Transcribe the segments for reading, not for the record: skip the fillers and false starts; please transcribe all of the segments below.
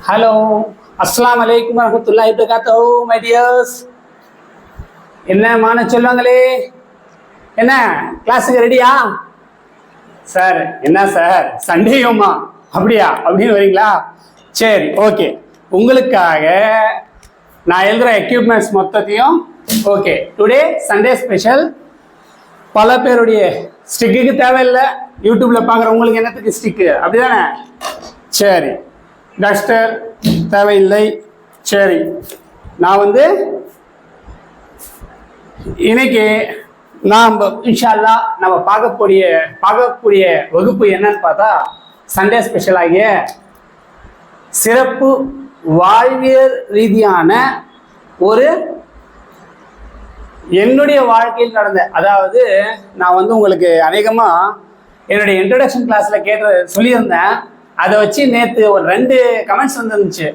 Hello, அஸ்ஸலாமு அலைக்கும் வரஹ்மத்துல்லாஹி வபரகாத்துஹு மை டியர்ஸ். என்ன மான சொல்லுவாங்களே, என்ன கிளாஸுக்கு ரெடியா சார்? என்ன சார் சண்டேயுமா அப்படியா அப்படின்னு வரீங்களா? சரி, ஓகே. உங்களுக்காக நான் எழுதுகிற எக்யூப்மெண்ட்ஸ் மொத்தத்தையும் ஓகே. Today Sunday special. பல பேருடைய ஸ்டிக்குக்கு தேவையில்லை, யூடியூப்ல பார்க்குறவங்களுக்கு என்னத்துக்கு ஸ்டிக்கு அப்படிதானே? சரி, டஸ்டர் தேவையில்லை. சரி, நான் இன்னைக்கு நாம் இன்ஷா அல்லாஹ் நம்ம பார்க்கக்கூடிய வகுப்பு என்னன்னு பார்த்தா சண்டே ஸ்பெஷல் ஆகிய சிறப்பு வாழ்வியல் ரீதியான ஒரு என்னுடைய வாழ்க்கையில் நடந்த, அதாவது நான் உங்களுக்கு அநேகமாக என்னுடைய இன்ட்ரடக்ஷன் கிளாஸில் சொல்லியிருந்தேன். அதை வச்சு நேற்று ஒரு 2 கமெண்ட்ஸ் வந்துருந்துச்சு.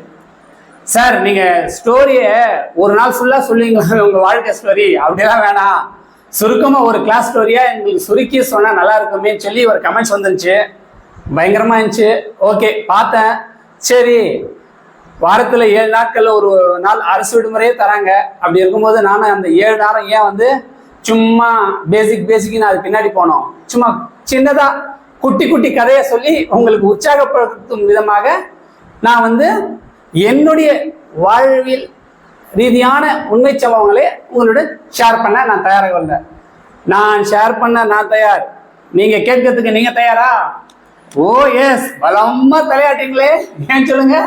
சார், நீங்கள் ஸ்டோரியை ஒரு நாள் ஃபுல்லாக சொல்லுவீங்களா உங்கள் வாழ்க்கை ஸ்டோரி? அப்படியெல்லாம் வேணாம், சுருக்கமாக ஒரு கிளாஸ் ஸ்டோரியாக எங்களுக்கு சுருக்கி சொன்னால் நல்லா இருக்குமே சொல்லி ஒரு கமெண்ட்ஸ் வந்துருந்துச்சு. பயங்கரமாக இருந்துச்சு. ஓகே, பார்த்தேன். சரி, வாரத்தில் 7 நாட்களில் ஒரு நாள் அரசு விடுமுறையே தராங்க. அப்படி இருக்கும்போது நானும் அந்த 7 நாளும் ஏன் சும்மா பேசிக்னு அது பின்னாடி போனோம். சும்மா சின்னதாக குட்டி கதையை சொல்லி உங்களுக்கு உற்சாகப்படுத்தும் விதமாக நான் என்னுடைய வாழ்வில் ரீதியான உண்மை சம்பவங்களே உங்களோட ஷேர் பண்ண நான் தயாராக வந்தேன். நான் ஷேர் பண்ண நான் தயார், நீங்க கேட்கறதுக்கு நீங்க தயாரா? ஓ எஸ், பலமா தலையாட்டிங்களே. ஏன் சொல்லுங்க,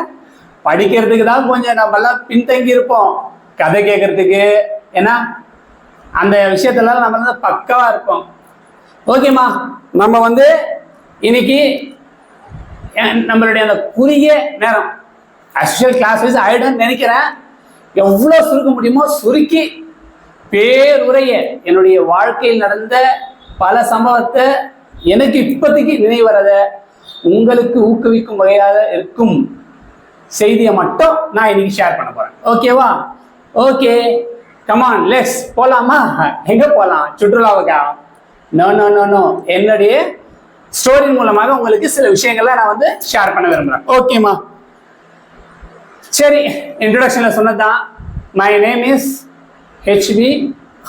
படிக்கிறதுக்கு தான் கொஞ்சம் நம்மெல்லாம் பின்தங்கி இருப்போம், கதை கேட்கறதுக்கு ஏன்னா அந்த விஷயத்துல நம்ம பக்கவா இருப்போம். ஓகேம்மா, நம்ம இன்னைக்கு நம்மளுடைய அந்த குறுகிய நேரம் அஸ்வல் கிளாஸ் வைஸ் ஆயிடும்னு நினைக்கிறேன். எவ்வளோ சுருக்க முடியுமோ சுருக்கி பேருரைய என்னுடைய வாழ்க்கையில் நடந்த பல சம்பவத்தை எனக்கு இப்போதைக்கு நினைவு வரத உங்களுக்கு ஊக்குவிக்கும் வகையாக இருக்கும் செய்தியை மட்டும் நான் இன்னைக்கு ஷேர் பண்ண போறேன். ஓகேவா? ஓகே, கமான் லெட்ஸ் போலாமா? எங்க போலாம்? சுற்றுலாவுக்கா? நோ நோ நோ நோ, என்னுடைய ஸ்டோரி மூலமாக உங்களுக்கு சில விஷயங்கள்ல நான் ஷேர் பண்ண விரும்புறேன். ஓகேமா? சரி, இன்ட்ரோடக்ஷன்ல சொன்னதுதான். My name is HB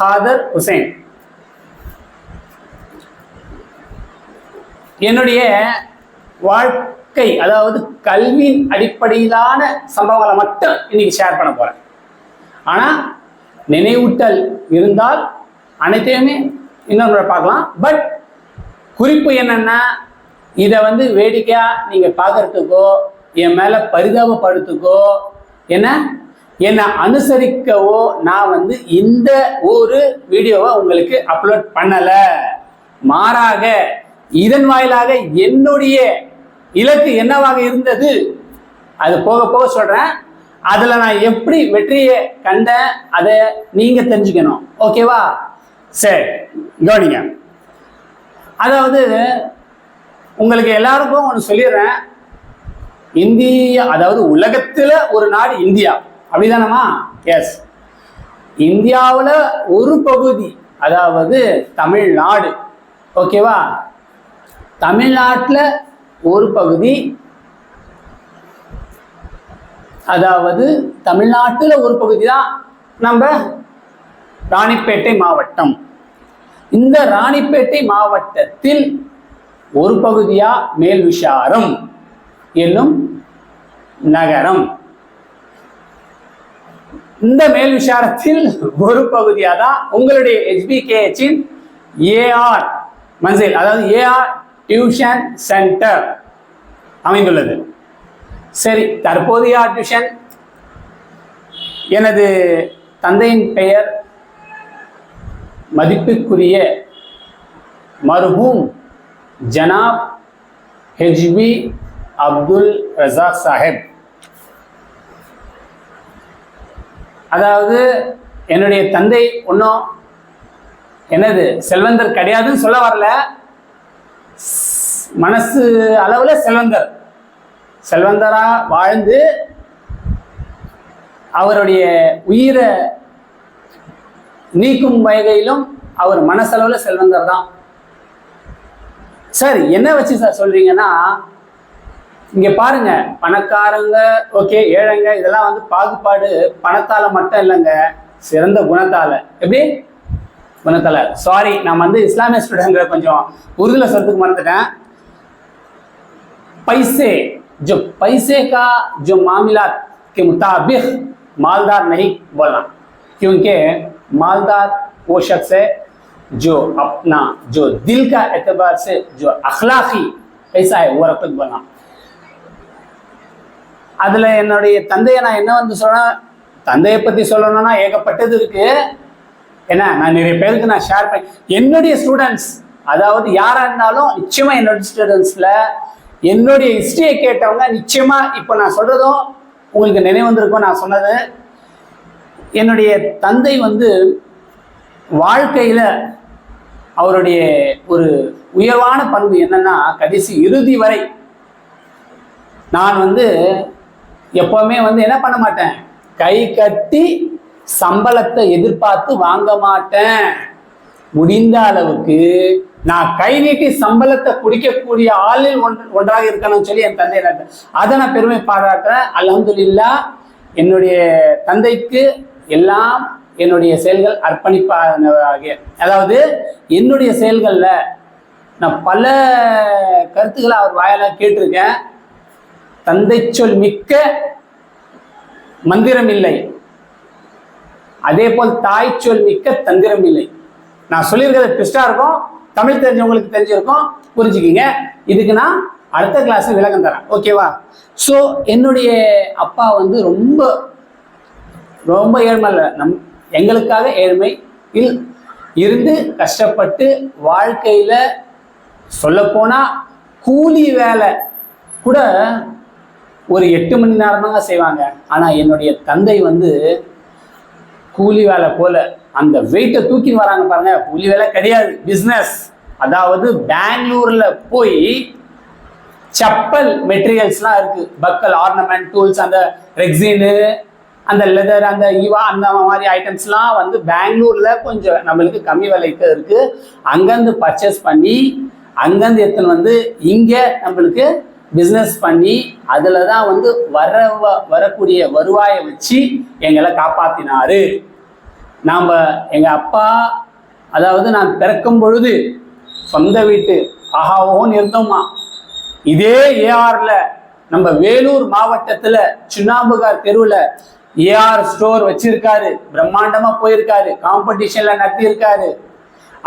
Khader Hussain. என்னுடைய வாழ்க்கை, அதாவது கல்வியின் அடிப்படையிலான சம்பவங்களை மட்டும் இன்னைக்கு ஷேர் பண்ண போறேன். ஆனா நினைவூட்டல் இருந்தால் அனைத்தையுமே இன்னொரு பார்க்கலாம். பட் குறிப்பு என்னன்னா, இதை வேடிக்கையா நீங்க பார்க்கறதுக்கோ என் மேல பரிதாபப்படுத்துக்கோ என்னை அனுசரிக்கவோ நான் இந்த ஒரு வீடியோவை உங்களுக்கு அப்லோட் பண்ணல. மாறாக இதன் வாயிலாக என்னுடைய இலக்கு என்னவாக இருந்தது அது போக போக சொல்றேன். அதுல நான் எப்படி வெற்றியை கண்டேன் அதை நீங்க தெரிஞ்சுக்கணும். ஓகேவா? சரி, கவனிங்க. அதாவது உங்களுக்கு எல்லாருக்கும் ஒன்று சொல்லிடுறேன். இந்தியா, அதாவது உலகத்துல ஒரு நாடு இந்தியா, அப்படிதானமா? எஸ், இந்தியாவில் ஒரு பகுதி, அதாவது தமிழ்நாடு. ஓகேவா? தமிழ்நாட்டில் ஒரு பகுதி, அதாவது தமிழ்நாட்டில் ஒரு பகுதி தான் நம்ம ராணிப்பேட்டை மாவட்டம். இந்த ராணிப்பேட்டை மாவட்டத்தில் ஒரு பகுதியா மேல்விசாரம் என்னும் நகரம். இந்த மேல்விசாரத்தில் ஒரு பகுதியா தான் உங்களுடைய HBKH-இன் AR மன்சில், அதாவது AR டியூஷன் சென்டர் அமைந்துள்ளது. சரி, தற்போதைய டியூஷன், எனது தந்தையின் பெயர் மதிப்புக்குரிய மர்ஹூம் ஜனாப் HB அப்துல் ரஸாக் சாஹிப். அதாவது என்னுடைய தந்தை ஒன்றும் என்னது செல்வந்தர் கிடையாதுன்னு சொல்ல வரல, மனசு அளவுல செல்வந்தரா வாழ்ந்து அவருடைய உயிரை நீக்கும் வகையிலும் அவர் மனசளவில் செல்வந்தர் தான். சார் என்ன வச்சு சார் சொல்றீங்கன்னா, இங்க பாருங்க, பணக்காரங்க ஓகே, ஏழைங்க இதெல்லாம் வந்து பாகுபாடு பணத்தால மட்டும் இல்லைங்க, சிறந்த குணத்தால. எப்படி குணத்தால. சாரி, நான் வந்து இஸ்லாமிய ஸ்டூடெண்ட், கொஞ்சம் உருதுல சொல்றதுக்கு மறந்துட்டேன். पैसे जो पैसे का जो मामलात के मुताबिक मालदार नहीं बोलना, क्योंकि मालदार वो शख्स है जो अपना जो दिल का एतबार से जो अखलाकी ऐसा है वो रखत बोलना. அதுல என்னுடைய தந்தையை நான் என்ன வந்து சொன்னேன், தந்தையை பத்தி சொல்லணும்னா ஏகப்பட்டது இருக்கு. ஏன்னா நான் நிறைய பேருக்கு நான் ஷேர் பண்ணி, என்னுடைய ஸ்டூடெண்ட்ஸ் அதாவது யாரா இருந்தாலும் நிச்சயமா என்னுடைய ஸ்டூடெண்ட்ஸ்ல என்னுடைய ஹிஸ்டரியை கேட்டவங்க நிச்சயமா இப்போ நான் சொல்றதும் உங்களுக்கு நினைவு வந்திருக்கும். நான் சொன்னது, என்னுடைய தந்தை வந்து வாழ்க்கையில அவருடைய ஒரு உயர்வான பண்பு என்னன்னா, கடைசி இறுதி வரை நான் வந்து எப்பவுமே வந்து என்ன பண்ண மாட்டேன், கை கட்டி சம்பளத்தை எதிர்பார்த்து வாங்க மாட்டேன். முடிந்த அளவுக்கு நான் கை நீட்டி சம்பளத்தை குடிக்கக்கூடிய ஆளில் ஒன்றாக இருக்கணும்னு சொல்லி என் தந்தை அதை நான் பெருமை பாராட்டுறேன். அல்ஹம்துலில்லாஹ், என்னுடைய தந்தைக்கு எல்லாம் என்னுடைய செயல்கள் அர்ப்பணிப்பாக. அதாவது என்னுடைய செயல்கள்ல நான் பல கருத்துக்களை அவர் வாயால கேட்டிருக்கேன். தந்தை சொல் மிக்க மந்திரம் இல்லை, அதே போல் தாய் சொல் மிக்க தந்திரம் இல்லை. நான் சொல்லியிருக்கிறது பெஸ்டா இருக்கும், தமிழ் தெரிஞ்சவங்களுக்கு தெரிஞ்சிருக்கும், புரிஞ்சுக்கிங்க. இதுக்கு நான் அடுத்த கிளாஸ் விளக்கம் தரேன், ஓகேவா? ஸோ என்னுடைய அப்பா வந்து ரொம்ப ரொம்ப ஏழ்மை இல்லை, எங்களுக்காக ஏழ்மை இருந்து கஷ்டப்பட்டு வாழ்க்கையில சொல்லப்போனா கூலி வேலை கூட ஒரு 8 மணி நேரம் தாங்க செய்வாங்க. ஆனா என்னுடைய தந்தை வந்து கூலி வேலை போல அந்த வெயிட்டை தூக்கி வராங்க பாருங்க, கூலி வேலை கிடையாது, பிஸ்னஸ். அதாவது பெங்களூர்ல போய் செப்பல் மெட்டீரியல்ஸ்லாம் இருக்கு, பக்கல், ஆர்னமெண்ட், டூல்ஸ், அந்த ரெக்ஸினு, அந்த லெதர், அந்த ஈவா, அந்த மாதிரி ஐட்டம்ஸ்லாம் வந்து பெங்களூர்ல கொஞ்சம் நம்மளுக்கு கம்மி விலைக்கு இருக்கு. அங்கேருந்து பர்ச்சேஸ் பண்ணி அங்கேருந்து எடுத்துன்னு வந்து இங்க நம்மளுக்கு பிஸ்னஸ் பண்ணி அதுல தான் வந்து வரக்கூடிய வருவாயை வச்சு எங்களை காப்பாத்தினாரு. நாம எங்க அப்பா, அதாவது நான் பிறக்கும் பொழுது சொந்த வீட்டு ஆஹாவோன்னு இருந்தோமா. இதே ஏஆர்ல நம்ம வேலூர் மாவட்டத்துல சுண்ணாம்புகார் தெருவுல ஏஆர் ஸ்டோர் வச்சிருக்காரு, பிரம்மாண்டமா போயிருக்காரு, காம்படிஷன்ல நடத்தி இருக்காரு.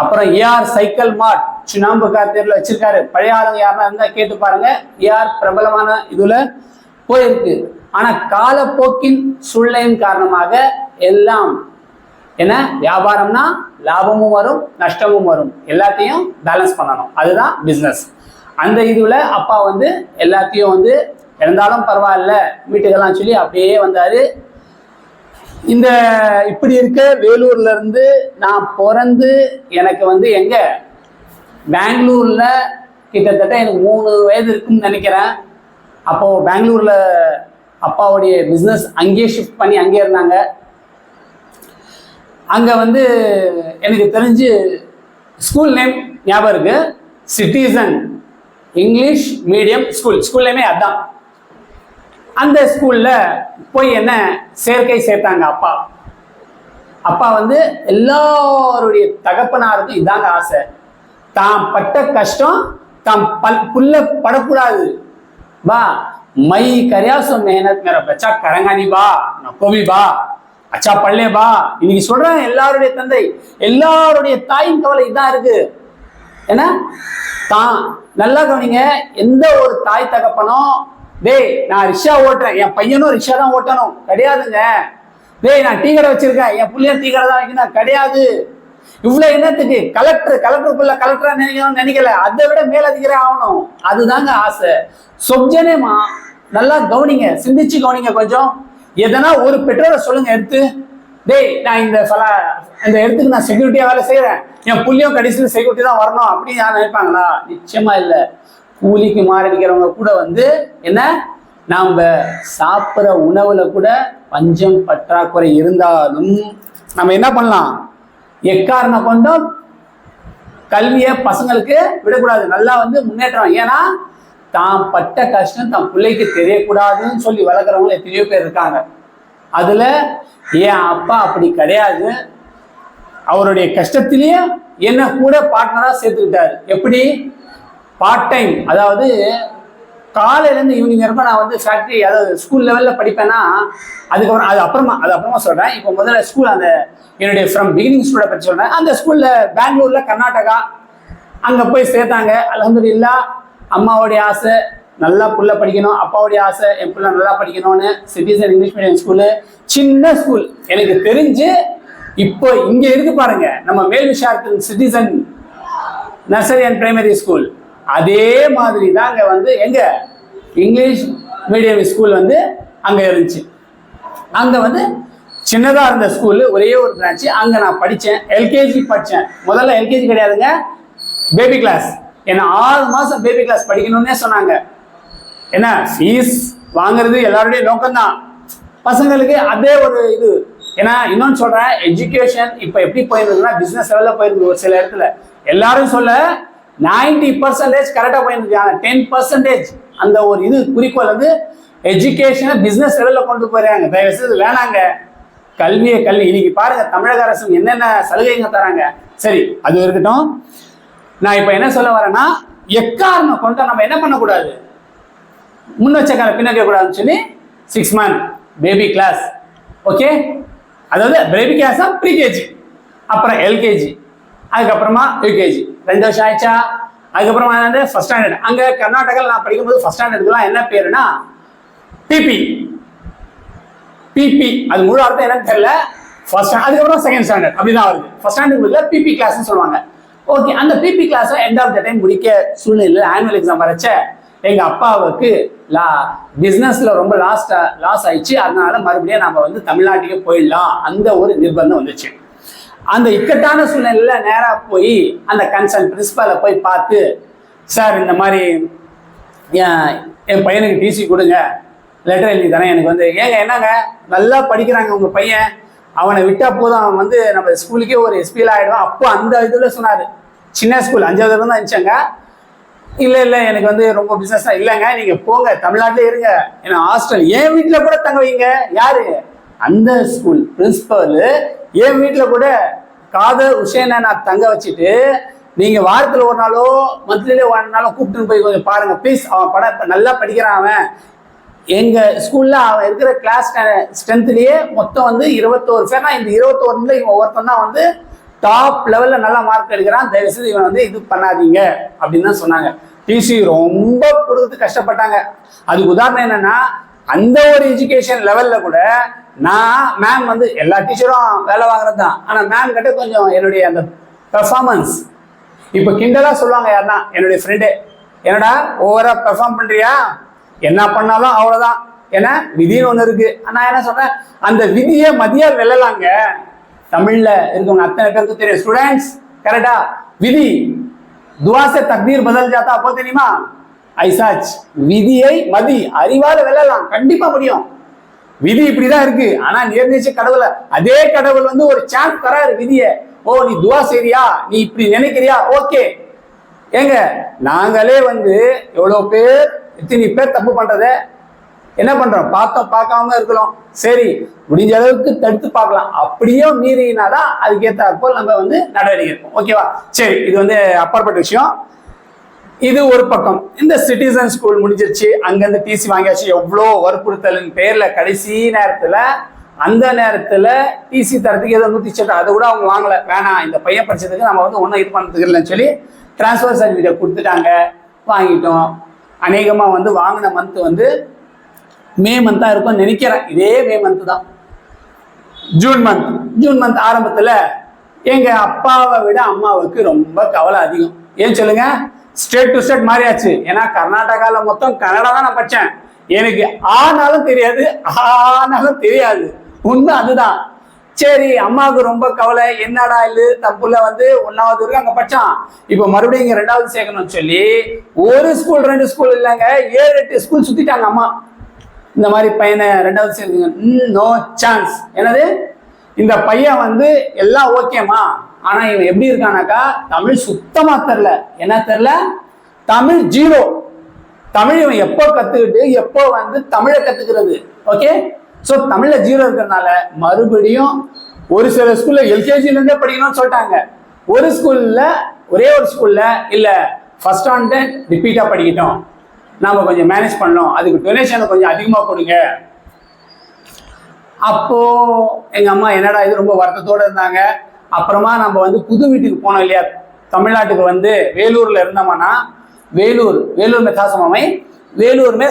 அப்புறம் ஏஆர் சைக்கிள் மார்ட் சுண்ணாம்புகார் தெருவில் வச்சிருக்காரு. பழைய ஆளுங்க யாருன்னா இருந்தா கேட்டு பாருங்க, ஏஆர் பிரபலமான இதுல போயிருக்கு. ஆனா காலப்போக்கின் சூழ்நிலையின் காரணமாக எல்லாம் என்ன, வியாபாரம்னா லாபமும் வரும் நஷ்டமும் வரும், எல்லாத்தையும் பேலன்ஸ் பண்ணணும், அதுதான் பிஸ்னஸ். அந்த இதுல அப்பா வந்து எல்லாத்தையும் வந்து இறந்தாலும் பரவாயில்ல வீட்டுக்கெல்லாம் சொல்லி அப்படியே வந்தாரு. இந்த இப்படி இருக்க வேலூர்ல இருந்து நான் பிறந்து எனக்கு வந்து எங்க பெங்களூர்ல கிட்டத்தட்ட எனக்கு 3 வயது இருக்குன்னு நினைக்கிறேன். அப்போ பெங்களூர்ல அப்பாவுடைய பிஸ்னஸ் அங்கேயே ஷிஃப்ட் பண்ணி அங்கேயே இருந்தாங்க. அங்க வந்து எனக்கு தெரிஞ்சு ஸ்கூல் நேம் ஞாபகம் இருக்கு, சிட்டிசன் இங்கிலீஷ் மீடியம் ஸ்கூல் நேமே அதான். அந்த ஸ்கூல்ல போய் என்ன சேர்க்கை சேர்த்தாங்க அப்பா. அப்பா வந்து எல்லாருடைய தகப்பனாருக்கும் இதாங்க ஆசை, தாம் பட்ட கஷ்டம் தாம் புல்ல படக்கூடாது. பா மை கரியா சோ மெஹனத் மேரா பச்சா கரங்கானி பா நக்கோவி பா அச்சா பள்ளே பா. இன்னைக்கு சொல்றேன், எல்லாருடைய தந்தை எல்லாருடைய தாயின் கவலை இதான் இருக்கு. ஏன்னா தான் நல்லா கவனிங்க, எந்த ஒரு தாய் தகப்பனும் டேய் நான் ரிக்ஷா ஓட்டுறேன் என் பையனும் ரிக்ஷா தான் ஓட்டணும் கிடையாதுங்க. டேய் நான் டீ கடை வச்சிருக்கேன் என் புள்ளைய டீ கடை தான் வைக்கணும் கிடையாது. இவ்வளவு என்னத்துக்கு கலெக்டருக்குள்ள கலெக்டரா நினைக்கல, அதை விட மேலதிகாரி ஆகணும், அதுதாங்க ஆசை. சொப்ஜனேமா நல்லா கவனிங்க, சிந்திச்சு கவனிங்க கொஞ்சம். எதனா ஒரு பெட்ரோலை சொல்லுங்க எடுத்து, டேய் நான் இந்த இடத்துக்கு நான் செக்யூரிட்டியா வேலை செய்யறேன், என் புள்ளியும் கடைசியில் செக்யூரிட்டி தான் வரணும் அப்படின்னு யாரும் நினைப்பாங்களா? நிச்சயமா இல்லை. கூலிக்கு மாரடிக்கிறவங்க கூட வந்து என்ன, நாம சாப்பிட்ற உணவுல கூட பஞ்சம் பற்றாக்குறை இருந்தாலும் நம்ம என்ன பண்ணலாம், எக்காரணம் கொண்டும் கல்வியை பசங்களுக்கு விடக்கூடாது, நல்லா வந்து முன்னேற்றம். ஏன்னா தான் பட்ட கஷ்டம் தன் பிள்ளைக்கு தெரியக்கூடாதுன்னு சொல்லி வளர்க்குறவங்க எத்தனையோ பேர் இருக்காங்க. அதுல என் அப்பா அப்படி கிடையாது. அவருடைய கஷ்டத்திலேயே என்ன கூட பார்ட்னரா சேர்த்துக்கிட்டாரு. எப்படி? பார்ட் டைம், அதாவது காலையிலேருந்து ஈவினிங் வரைக்கும் நான் வந்து ஃபேக்ட்ரி, அதாவது ஸ்கூல் லெவலில் படிப்பேன்னா, அதுக்கப்புறம் அது அப்புறமா சொல்கிறேன். இப்போ முதல்ல ஸ்கூல், அந்த என்னுடைய ஃப்ரம் பிகினிங் ஸ்கூலை பற்றி சொல்கிறேன். அந்த ஸ்கூலில் பெங்களூரில் கர்நாடகா, அங்கே போய் சேர்த்தாங்க. அல்ஹம்துலில்லாஹ். அம்மாவுடைய ஆசை நல்லா புள்ள படிக்கணும், அப்பாவுடைய ஆசை என் பிள்ளை நல்லா படிக்கணும்னு சிட்டிசன் இங்கிலீஷ் மீடியம் ஸ்கூலு, சின்ன ஸ்கூல். எனக்கு தெரிஞ்சு இப்போ இங்கே இருக்கு பாருங்க, நம்ம மேல் விஷாரத்தின் citizen nursery and primary school, அதே மாதிரி தான் அங்கே வந்து எங்க இங்கிலீஷ் மீடியம் ஸ்கூல் வந்து அங்கே இருந்துச்சு. அங்கே வந்து சின்னதாக இருந்த ஸ்கூலு, ஒரே ஒரு பிரான்ச்சு. அங்கே நான் படித்தேன், எல்கேஜி படித்தேன். முதல்ல எல்கேஜி கிடையாதுங்க, பேபி கிளாஸ். ஏன்னா 6 மாதம் பேபி கிளாஸ் படிக்கணும்னே சொன்னாங்க. என்ன ஃபீஸ் வாங்குறது எல்லாருடைய நோக்கம்தான், பசங்களுக்கு அதே ஒரு இது. ஏன்னா இன்னொன்று சொல்கிறேன், எஜுகேஷன் இப்போ எப்படி போயிருக்குன்னா பிஸ்னஸ் லெவலில் போயிருக்கு. ஒரு சில இடத்துல எல்லாரும் சொல்ல 90% கரெக்டாக போயிருக்காங்க, 10% அந்த ஒரு இது குறிக்கோள் வந்து எஜுகேஷனை பிஸ்னஸ் லெவலில் கொண்டு போயிடுறாங்க. தயவுசெய்து வேணாங்க, கல்வி. இன்னைக்கு பாருங்க தமிழக அரசு என்னென்ன சலுகைங்க தராங்க. சரி, அது இருக்கட்டும். நான் இப்போ என்ன சொல்ல வரேன்னா, எக்காரணம் கொண்டு நம்ம என்ன பண்ணக்கூடாது, முன் வச்ச கால பின்ன வைக்கக்கூடாதுன்னு சொல்லி 6 month பேபி கிளாஸ். ஓகே, அதாவது பேபி கிளாஸ் தான் ப்ரீகேஜி, அப்புறம் எல்கேஜி, அதுக்கப்புறமா யூகேஜி. 2 வருஷம் ஆயிடுச்சா? அதுக்கப்புறமா வந்து ஃபர்ஸ்ட் ஸ்டாண்டர்ட். அங்கே கர்நாடகாவில் நான் படிக்கும்போது ஃபர்ஸ்ட் ஸ்டாண்டர்டுக்குலாம் என்ன பேருனா பிபி. அது முழு அர்த்தம் என்னன்னு தெரியல. ஃபர்ஸ்ட், அதுக்கப்புறம் செகண்ட் ஸ்டாண்டர்ட் அப்படிதான் வருது. ஃபர்ஸ்ட் ஸ்டாண்டர்ட் பிபி கிளாஸ்ன்னு சொல்லுவாங்க. ஓகே, அந்த பிபி கிளாஸை எண்ட் ஆஃப் த டைம் முடிக்க சூழ்நிலையில் ஆனுவல் எக்ஸாம் வரைச்ச எங்கள் அப்பாவுக்கு பிஸ்னஸில் ரொம்ப லாஸ் ஆயிடுச்சு. அதனால மறுபடியும் நம்ம வந்து தமிழ்நாட்டுக்கு போயிடலாம், அந்த ஒரு நிர்பந்தம் வந்துச்சு. அந்த இக்கட்டான சூழ்நிலையில் நேராக போய் அந்த கன்சர்ன் பிரின்சிபலை போய் பார்த்து, சார் இந்த மாதிரி என் பையனுக்கு டிசி கொடுங்க, லெட்டர் எழுதி தரேன். எனக்கு வந்து என்னங்க நல்லா படிக்கிறாங்க உங்கள் பையன், அவனை விட்டா போதும், அவன் வந்து நம்ம ஸ்கூலுக்கே ஒரு எஸ்பியில் ஆகிடுவான். அப்போ அந்த இதில் சொன்னார், சின்ன ஸ்கூல் 5வது தான் இருந்துச்சாங்க. இல்லை எனக்கு வந்து ரொம்ப பிஸ்னஸ் தான். இல்லைங்க, நீங்கள் போங்க, தமிழ்நாட்டிலே இருங்க, ஏன்னா ஹாஸ்டல் என் வீட்டில் கூட தங்க வைங்க. யாரு? அந்த ஸ்கூல் பிரின்சிபல் என் வீட்டில் கூட காதர் உஷேனை நான் தங்க வச்சுட்டு, நீங்கள் வாரத்தில் ஒரு நாளோ மந்த்லியிலே ஒரு நாளோ கூப்பிட்டுன்னு போய் கொஞ்சம் பாருங்கள் ப்ளீஸ், அவன் நல்லா படிக்கிறான். அவன் எங்கள் ஸ்கூலில் அவன் இருக்கிற கிளாஸ் ஸ்ட்ரென்த்லேயே மொத்தம் வந்து 21 பேர்னா, இந்த 21ல் இவன் ஒவ்வொருத்தன் தான் வந்து டாப் லெவலில் நல்லா மார்க் எடுக்கிறான். தயவுசெய்து இவன் வந்து இது பண்ணாதீங்க அப்படின்னு தான் சொன்னாங்க. டிசி ரொம்ப கொடுத்து கஷ்டப்பட்டாங்க. அதுக்கு உதாரணம் என்னன்னா, அந்த ஒரு எஜுகேஷன் லெவலில் கூட நான் மேம் வந்து எல்லா டீச்சரும் வேலை வாங்குறது தான், ஆனால் மேம் கிட்ட கொஞ்சம் என்னுடைய அந்த பெர்ஃபார்மன்ஸ் இப்போ கிண்டலாக சொல்லுவாங்க. யாருன்னா என்னுடைய ஃப்ரெண்டு, என்னடா ஓவராக பெர்ஃபார்ம் பண்ணுறியா, என்ன பண்ணாலும் அவ்வளோதான், ஏன்னா விதின்னு ஒன்று இருக்கு. நான் என்ன சொல்கிறேன், அந்த விதியை மதியாக வெல்லலாங்க. தமிழில் இருக்கவங்க அத்தனை பேருக்கு தெரியும். ஸ்டூடெண்ட்ஸ் கரெக்டா, விதி துவாசே தக்தீர் பதல் ஜாத்தா அப்போ தெரியுமா, ஐசாச் விதியை மதி அறிவால வெல்லலாம், கண்டிப்பா முடியும். விதி இப்படிதான் இருக்கு. ஆனா நிர்ணயிச்ச கடவுளை, அதே கடவுள் வந்து ஒரு சான்ஸ் தராரு விதியை. ஓ நீ துவா செய்றியா, நீ இப்படி நினைக்கிறியா, ஓகே. ஏங்க நாங்களே வந்து எவ்வளவு பேர், இத்தனை பேர் தப்பு பண்றத என்ன பண்றோம், பார்க்காம இருக்கலாம். சரி, முடிஞ்ச அளவுக்கு தடுத்து பார்க்கலாம். அப்படியே மீறினாதான் அதுக்கேற்றாற்போல் நம்ம வந்து நடவடிக்கை எடுப்போம். ஓகேவா? சரி, இது வந்து அப்பாற்பட்ட விஷயம். இது ஒரு பக்கம். இந்த சிட்டிசன் ஸ்கூல் முடிஞ்சிருச்சு, அங்கேருந்து டிசி வாங்கியாச்சு. எவ்வளோ வற்புறுத்தலின் பேர்ல கடைசி நேரத்தில், அந்த நேரத்தில் டிசி தரத்துக்கு ஏதோ 108 அதை கூட அவங்க வாங்கலை. வேணாம், இந்த பையன் படிச்சதுக்கு நம்ம வந்து ஒன்றும் இது பண்ணுறதுக்கு இல்லைன்னு சொல்லி டிரான்ஸ்ஃபர் சர்டிஃபிகேட் கொடுத்துட்டாங்க. வாங்கிட்டோம். அநேகமாக வந்து வாங்கின மந்த் வந்து மே மந்த்தாக இருக்கும்னு நினைக்கிறேன். இதே மே மந்த் தான், ஜூன் மந்த் ஆரம்பத்தில் எங்கள் அப்பாவை விட அம்மாவுக்கு ரொம்ப கவலை அதிகம். ஏன் சொல்லுங்க, ஸ்டேட் டு ஸ்டேட் மாறியாச்சு. ஏன்னா கர்நாடகாவில் மொத்தம் கன்னடா தான் நான் படித்தேன். எனக்கு ஆனாலும் தெரியாது, உண்மை அதுதான். சரி, அம்மாவுக்கு ரொம்ப கவலை. என்னடா இல்லை, தப்புல வந்து 1வது வரைக்கும் அங்கே படிச்சான், இப்போ மறுபடியும் இங்கே 2வது சேர்க்கணும்னு சொல்லி ஒரு ஸ்கூல் 2 ஸ்கூல் இல்லைங்க, 7-8 ஸ்கூல் சுற்றிட்டாங்க அம்மா. இந்த மாதிரி பையனை 2வது சேர்க்குங்க, நோ சான்ஸ். என்னது, இந்த பையன் வந்து எல்லாம் ஓகேம்மா, ஆனா இவன் எப்படி இருக்கானாக்கா தமிழ் சுத்தமா தெரில. என்ன தெரில, தமிழ் 0. தமிழ் இவன் எப்போ கத்துக்கிட்டு எப்போ வந்து தமிழை கத்துக்கிறது. ஓகே, ஸோ தமிழ்ல 0 இருக்கிறதுனால மறுபடியும் ஒரு சில ஸ்கூல்ல எல்கேஜில இருந்தே படிக்கணும்னு சொல்லிட்டாங்க. ஒரு ஸ்கூல்ல ஒரே ஒரு ஸ்கூல்ல இல்ல ஃபர்ஸ்ட் ஸ்டாண்டர்ட் ரிப்பீட்டா படிக்கட்டும், நாம கொஞ்சம் மேனேஜ் பண்ணோம், அதுக்கு டொனேஷனை கொஞ்சம் அதிகமா கொடுங்க. அப்போ எங்க அம்மா என்னடா இது ரொம்ப வருத்தத்தோட இருந்தாங்க. அப்புறமா நம்ம வந்து புது வீட்டுக்கு போனோம் இல்லையா, தமிழ்நாட்டுக்கு வந்து வேலூர்ல இருந்தோம்னா, வேலூர் में था समय வேலூர் में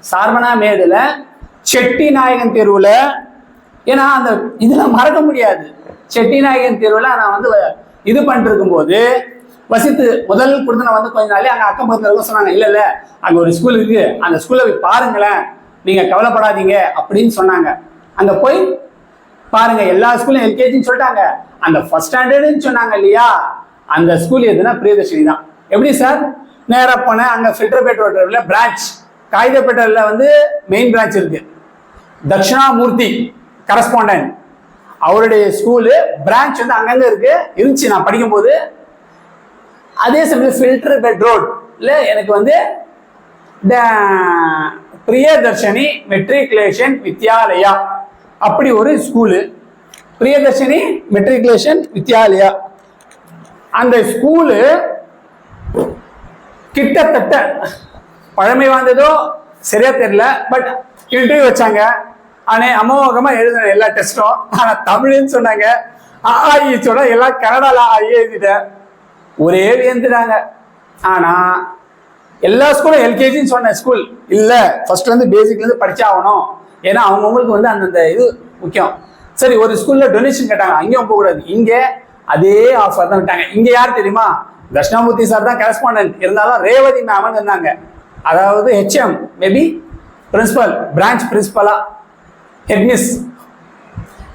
சார்பனா மேடுல செட்டி நாயகன் தெருவுல, ஏன்னா அந்த இதெல்லாம் மறக்க முடியாது. செட்டி நாயகன் தெருவுல நான் வந்து இது பண்ணிட்டு இருக்கும்போது வசித்து முதல் கொடுத்து நான் வந்து கொஞ்ச நாளே அங்கே அக்கம் பக்கத்தில் இருக்க சொன்னாங்க. இல்லை இல்லை அங்கே ஒரு ஸ்கூல் இருக்கு, அந்த ஸ்கூல்ல போய் பாருங்களேன், நீங்க கவலைப்படாதீங்க அப்படின்னு சொன்னாங்க. அங்க போய் பாருங்க, எல்லா ஸ்கூலும் எல்கேஜின்னு சொல்லிட்டாங்க. அந்த ஃபர்ஸ்ட் ஸ்டாண்டர்டுன்னு சொன்னாங்க இல்லையா, அந்த ஸ்கூல் எதுனா பிரியதர்ஷினி தான். எப்படி சார்? நேராக போனேன், அங்கே ஃபில்டர்பேட் ரோட்ல பிரான்ச், காகிதப்பேட்டையில் வந்து மெயின் பிரான்ச் இருக்கு. தட்சிணாமூர்த்தி கரஸ்பாண்டன்ட் அவருடைய ஸ்கூலு பிரான்ச் வந்து அங்கங்க இருந்துச்சு நான் படிக்கும்போது. அதே சமயம் ஃபில்டர்பேட் ரோட்ல எனக்கு வந்து பிரியதர்ஷினி மெட்ரிகுலேஷன் வித்யாலயா அப்படி ஒரு ஸ்கூலு. பிரியதர்ஷினி மெட்ரிகுலேஷன் வித்யாலயா அந்த ஸ்கூலு கிட்டத்தட்ட பழமை வாய்ந்ததோ சரியா தெரியல, பட் இன்டர்வியூ வச்சாங்க. ஆனால் அமோகமா எழுதின எல்லா டெஸ்ட்டும். ஆனால் தமிழ்னு சொன்னாங்க. சொன்னா எல்லாம் கன்னடால எழுதிட்டேன். ஒரே வியந்துட்டாங்க. ஆனா எல்லா ஸ்கூலும் எல்கேஜின்னு சொன்ன ஸ்கூல் இல்ல, ஃபர்ஸ்ட்ல இருந்து பேசிக்ல இருந்து படிச்சாகணும். ஏன்னா அவங்கவுங்களுக்கு வந்து அந்தந்த இது முக்கியம். சரி, ஒரு ஸ்கூல்ல டொனேஷன் கேட்டாங்க, அங்கேயும் போகக்கூடாது. இங்க அதே ஆஃபர் தான் விட்டாங்க. இங்க யார் தெரியுமா? தட்சிணாமூர்த்தி சார் தான் கரஸ்பாண்டன்ட், இருந்தாலும் ரேவதி மேம் இருந்தாங்க. அதாவது ஹெச்எம், மேபி பிரின்சிபல், பிரான்ச் பிரின்சிபலா, ஹெட்மிஸ்.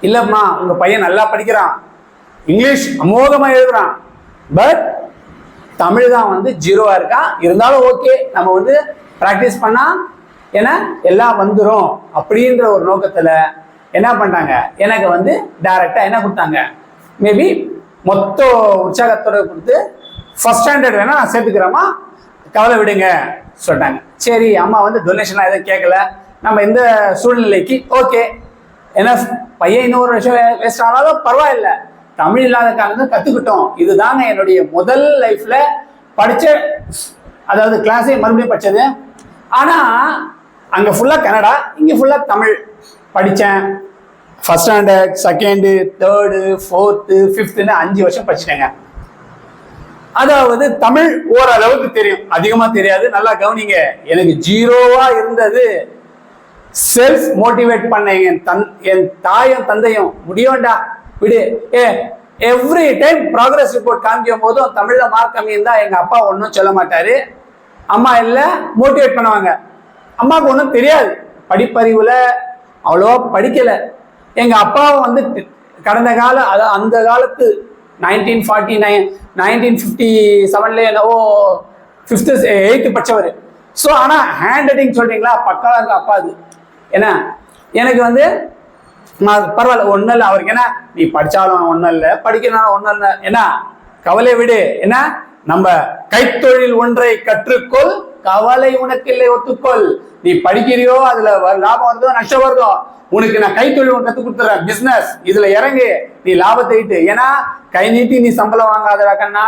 இல்லம்மா உங்க பையன் நல்லா படிக்கிறான், இங்கிலீஷ் அமோகமா எழுதுறான், பட் தமிழ் தான் வந்து 0வா இருக்கான். இருந்தாலும் ஓகே, நம்ம வந்து பிராக்டிஸ் பண்ணா ஏன்னா எல்லாம் வந்துடும் அப்படின்ற ஒரு நோக்கத்துல என்ன பண்ணிட்டாங்க, எனக்கு வந்து டைரக்டா என்ன கொடுத்தாங்க, மேபி மொத்த உற்சாகத்தோட கொடுத்து ஃபர்ஸ்ட் ஸ்டாண்டர்ட் வேணா நான் சேர்த்துக்கிறோமா, கவலை விடுங்க சொல்லிட்டாங்க. சரி, அம்மா வந்து டொனேஷன்லாம் எதுவும் கேட்கல. நம்ம இந்த சூழ்நிலைக்கு ஓகே, ஏன்னா பையன் இன்னொரு வருஷம் வேஸ்ட் ஆனாலும் பரவாயில்ல, தமிழ் இல்லாத காரணம் கற்றுக்கிட்டோம். இதுதாங்க என்னுடைய முதல் லைஃப்ல படித்த, அதாவது கிளாஸே மறுபடியும் படித்தது. ஆனால் அங்கே ஃபுல்லாக கன்னடா, இங்கே ஃபுல்லாக தமிழ் படித்தேன். First standard, second, third, fourth, ஃபிஃப்த்துன்னு 5 வருஷம் படிச்சிட்டேங்க. அதாவது தமிழ் ஓரளவுக்கு தெரியும், அதிகமாக தெரியாது. நல்லா கவனிங்க, எனக்கு 0வா இருந்தது. செல்ஃப் மோட்டிவேட் பண்ண என் தாயும் தந்தையும் முடியும்டா விடு, எவ்ரி டைம் ப்ராக்ரஸ் ரிப்போர்ட் காமிக்கும் போதும் தமிழ்ல மார்க் கம்மி இருந்தா எங்க அப்பா ஒன்றும் சொல்ல மாட்டாரு, அம்மா இல்ல மோட்டிவேட் பண்ணுவாங்க. அம்மாவுக்கு ஒன்றும் தெரியாது, படிப்பறிவுல அவ்வளோவா படிக்கல. எங்க அப்பாவும் வந்து கடந்த கால, அதாவது அந்த காலத்து 1949 1957 என்னவோ 5th 8th படிச்சவர். ஸோ ஆனால் ஹேண்ட் ரைட்டிங் சொல்றீங்களா, பக்காவா இருக்கு அப்பா. அது ஏன்னா எனக்கு வந்து பரவாயில்ல, ஒன்றும் இல்லை அவருக்கு. ஏன்னா நீ படிச்சாலும் ஒன்றும் இல்லை, படிக்கணும் ஒன்றும் இல்லை, ஏன்னா கவலை விடு. ஏன்னா நம்ம கைத்தொழில் ஒன்றை கற்றுக்கொள், கவலை உனக்கு இல்லை ஒத்துக்கொள். நீ படிக்கிறியோ அதுல லாபம் வருதோ நஷ்டம் வருதோ, உனக்கு நான் கைத்தொழில் ஒன்று கற்றுக் கொடுத்துறேன், பிசினஸ், இதுல இறங்கு, நீ லாபத்தை ஈட்டு. ஏன்னா கை நீட்டி நீ சம்பளம் வாங்காதடா கண்ணா,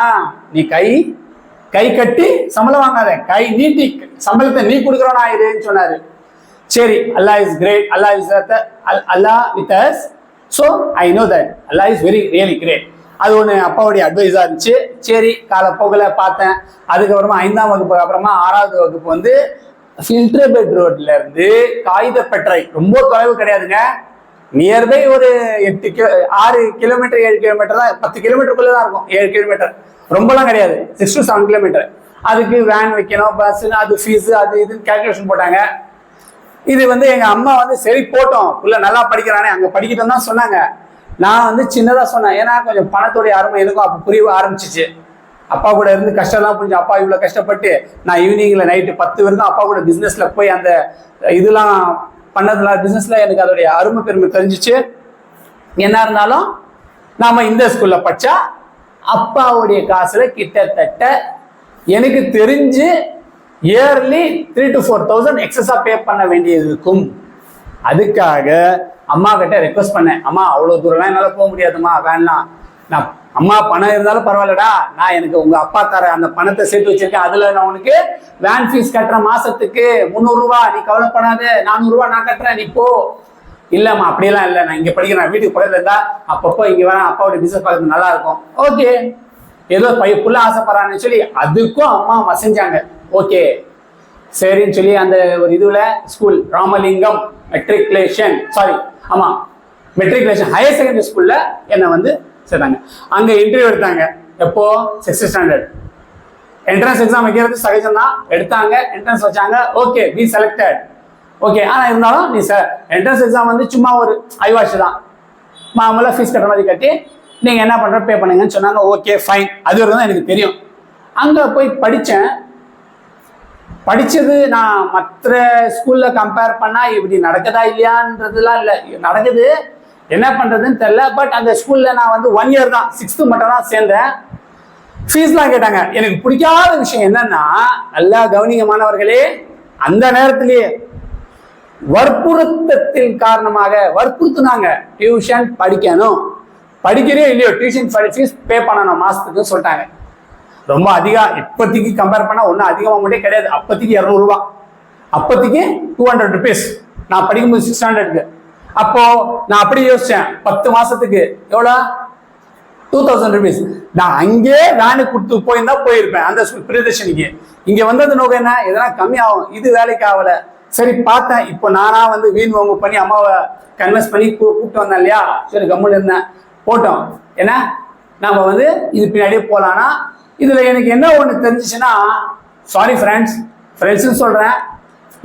நீ கை கட்டி சம்பளம் வாங்காத, கை நீட்டி சம்பளத்தை நீ கொடுக்குறோன்னா இதுன்னு சொன்னாரு. சரி, Allah is great, Allah with us, so I know that Allah is really great. அது ஒன்று அப்பாவுடைய அட்வைஸாக இருந்துச்சு. சரி, காலப்போக்கில் பார்த்தேன். அதுக்கப்புறமா 5ஆம் வகுப்பு அப்புறமா 6வது வகுப்பு வந்து ஃபில்டர்பேட் ரோட்ல இருந்து காகிதப்பேட்டை, ரொம்ப தொலைவு கிடையாதுங்க, நியர்பை ஒரு 6 கிலோமீட்டர் 7 கிலோமீட்டர் தான், 10 கிலோமீட்டருக்குள்ளே தான் இருக்கும். 7 கிலோமீட்டர் ரொம்பலாம் கிடையாது, 6 to 7 கிலோமீட்டர். அதுக்கு வேன் வைக்கணும், பஸ்ஸுன்னு, அது ஃபீஸு, அது இதுன்னு கேல்குலேஷன் போட்டாங்க. இது வந்து எங்க அம்மா வந்து சரி போட்டோம், புள்ள நல்லா படிக்கிறானே, அங்க படிக்கிட்டோம் தான் சொன்னாங்க. நான் வந்து சின்னதா சொன்னேன், ஏன்னா கொஞ்சம் பணத்தோடைய அருமை எனக்கும் அப்போ புரிய ஆரம்பிச்சிச்சு. அப்பா கூட இருந்து கஷ்டம்லாம் புரிஞ்சு, அப்பா இவ்வளவு கஷ்டப்பட்டு நான் ஈவினிங்ல நைட்டு 10 வரைக்கும் அப்பா கூட பிசினஸ்ல போய் அந்த இதெல்லாம் பண்ணதுனால பிசினஸ்ல எனக்கு அதோடைய அருமை பெருமை தெரிஞ்சிச்சு. என்ன இருந்தாலும் நாம இந்த ஸ்கூல்ல படிச்சா அப்பாவுடைய காசுல கிட்டத்தட்ட எனக்கு தெரிஞ்சு இயர்லி 3,000 to 4,000 எக்ஸஸா பே பண்ண வேண்டியது இருக்கும். அதுக்காக அம்மா கிட்ட ரெக்வஸ்ட் பண்ணேன், அம்மா அவ்வளவு தூரம்லாம் என்னால போக முடியாதுமா, வேணாம், நான் அம்மா பணம் இருந்தாலும் பரவாயில்லடா, நான் எனக்கு உங்க அப்பா தர அந்த பணத்தை சேர்த்து வச்சிருக்கேன், அதுல நான் உனக்கு வேன் ஃபீஸ் கட்டுறேன், மாசத்துக்கு 300 ரூபாய், நீ கவலைப்படாத, 400 ரூபாய் நான் கட்டுறேன், நீ போ. இல்லம்மா அப்படியெல்லாம் இல்லை, நான் இங்க படிக்கிறேன், வீட்டுக்கு பக்கத்துல இருந்தா அப்பப்போ இங்க வரேன், அப்பாவோட பிசினஸ் பார்க்கறது நல்லா இருக்கும். ஓகே, ஏதோ பையப்புள்ள ஆசைப்படுறான்னு சொல்லி அதுக்கும் அம்மா வசஞ்சாங்க. ஓகே சரின்னு சொல்லி அந்த ஒரு இதுல school Ramalingam matriculation higher secondary ஸ்கூல்ல என்னை வந்து சேர்த்தாங்க. அங்க இன்டர்வியூ எடுத்தாங்க. எப்போ? 6th standard. என்ட்ரன்ஸ் எக்ஸாம் வைக்கிறது சகஜம் தான், எடுத்தாங்க, என்ட்ரன்ஸ் வச்சாங்க. Okay, B selected. ஓகே, ஆனா இருந்தாலும் நீ சார் என்ட்ரன்ஸ் எக்ஸாம் வந்து சும்மா ஒரு ஐவாஷ் தான், மாமூலா ஃபீஸ் கட்டுற மாதிரி கட்டி நீங்க என்ன பண்ற பே பண்ணுங்கன்னு சொன்னாங்க. ஓகே ஃபைன், அது வரைக்கும் தான் எனக்கு தெரியும். அங்க போய் படிச்சேன். படிச்சது நான் மற்ற ஸ்கூல்ல கம்பேர் பண்ணா இப்படி நடக்குதா இல்லையான்றதுலாம் இல்லை, நடக்குது, என்ன பண்றதுன்னு தெரியல. பட் அந்த ஸ்கூல்ல நான் வந்து 1 year தான், 6th மட்டும் தான் சேர்ந்தேன். ஃபீஸ்லாம் கேட்டாங்க. எனக்கு பிடிக்காத விஷயம் என்னன்னா, நல்லா கவனிங்க மாணவர்களே, அந்த நேரத்திலேயே வற்புறுத்தத்தின் காரணமாக வற்புறுத்துனாங்க, டியூஷன் படிக்கணும், படிக்கிறே இல்லையோ டியூஷன் ஃபீஸ் பே பண்ணணும் மாசத்துக்கு சொல்லிட்டாங்க. ரொம்ப அதிகம், இப்போதைக்கு கம்பேர் பண்ணா ஒன்றும் அதிகமாக மட்டும் கிடையாது. அப்போதைக்கு 200 ரூபாய், அப்போதைக்கு 200 rupees. நான் படிக்கும்போது 6th ஸ்டாண்டர்டுக்கு. அப்போ நான் அப்படி யோசிச்சேன், 10 மாசத்துக்கு எவ்வளோ? 2000 rupees. நான் அங்கே வேனுக்கு கொடுத்து போயிருந்தா போயிருப்பேன் அந்த பிரியதர்ஷினிக்கு. இங்க வந்தது நோக்கம் என்ன, எதனா கம்மி ஆகும், இது வேலைக்கு ஆகல. சரி பார்த்தேன், இப்போ நானா வந்து வீண் வாங்க பண்ணி அம்மாவை கன்வென்ஸ் பண்ணி கூப்பிட்டு வந்தேன் இல்லையா, சரி கம்முன்னு இருந்தேன், போட்டோம். ஏன்னா நம்ம வந்து இது பின்னாடியே போகலான்னா, இதுல எனக்கு என்ன ஒன்று தெரிஞ்சிச்சுன்னா, சாரி ஃப்ரெண்ட்ஸ்ன்னு சொல்றேன்,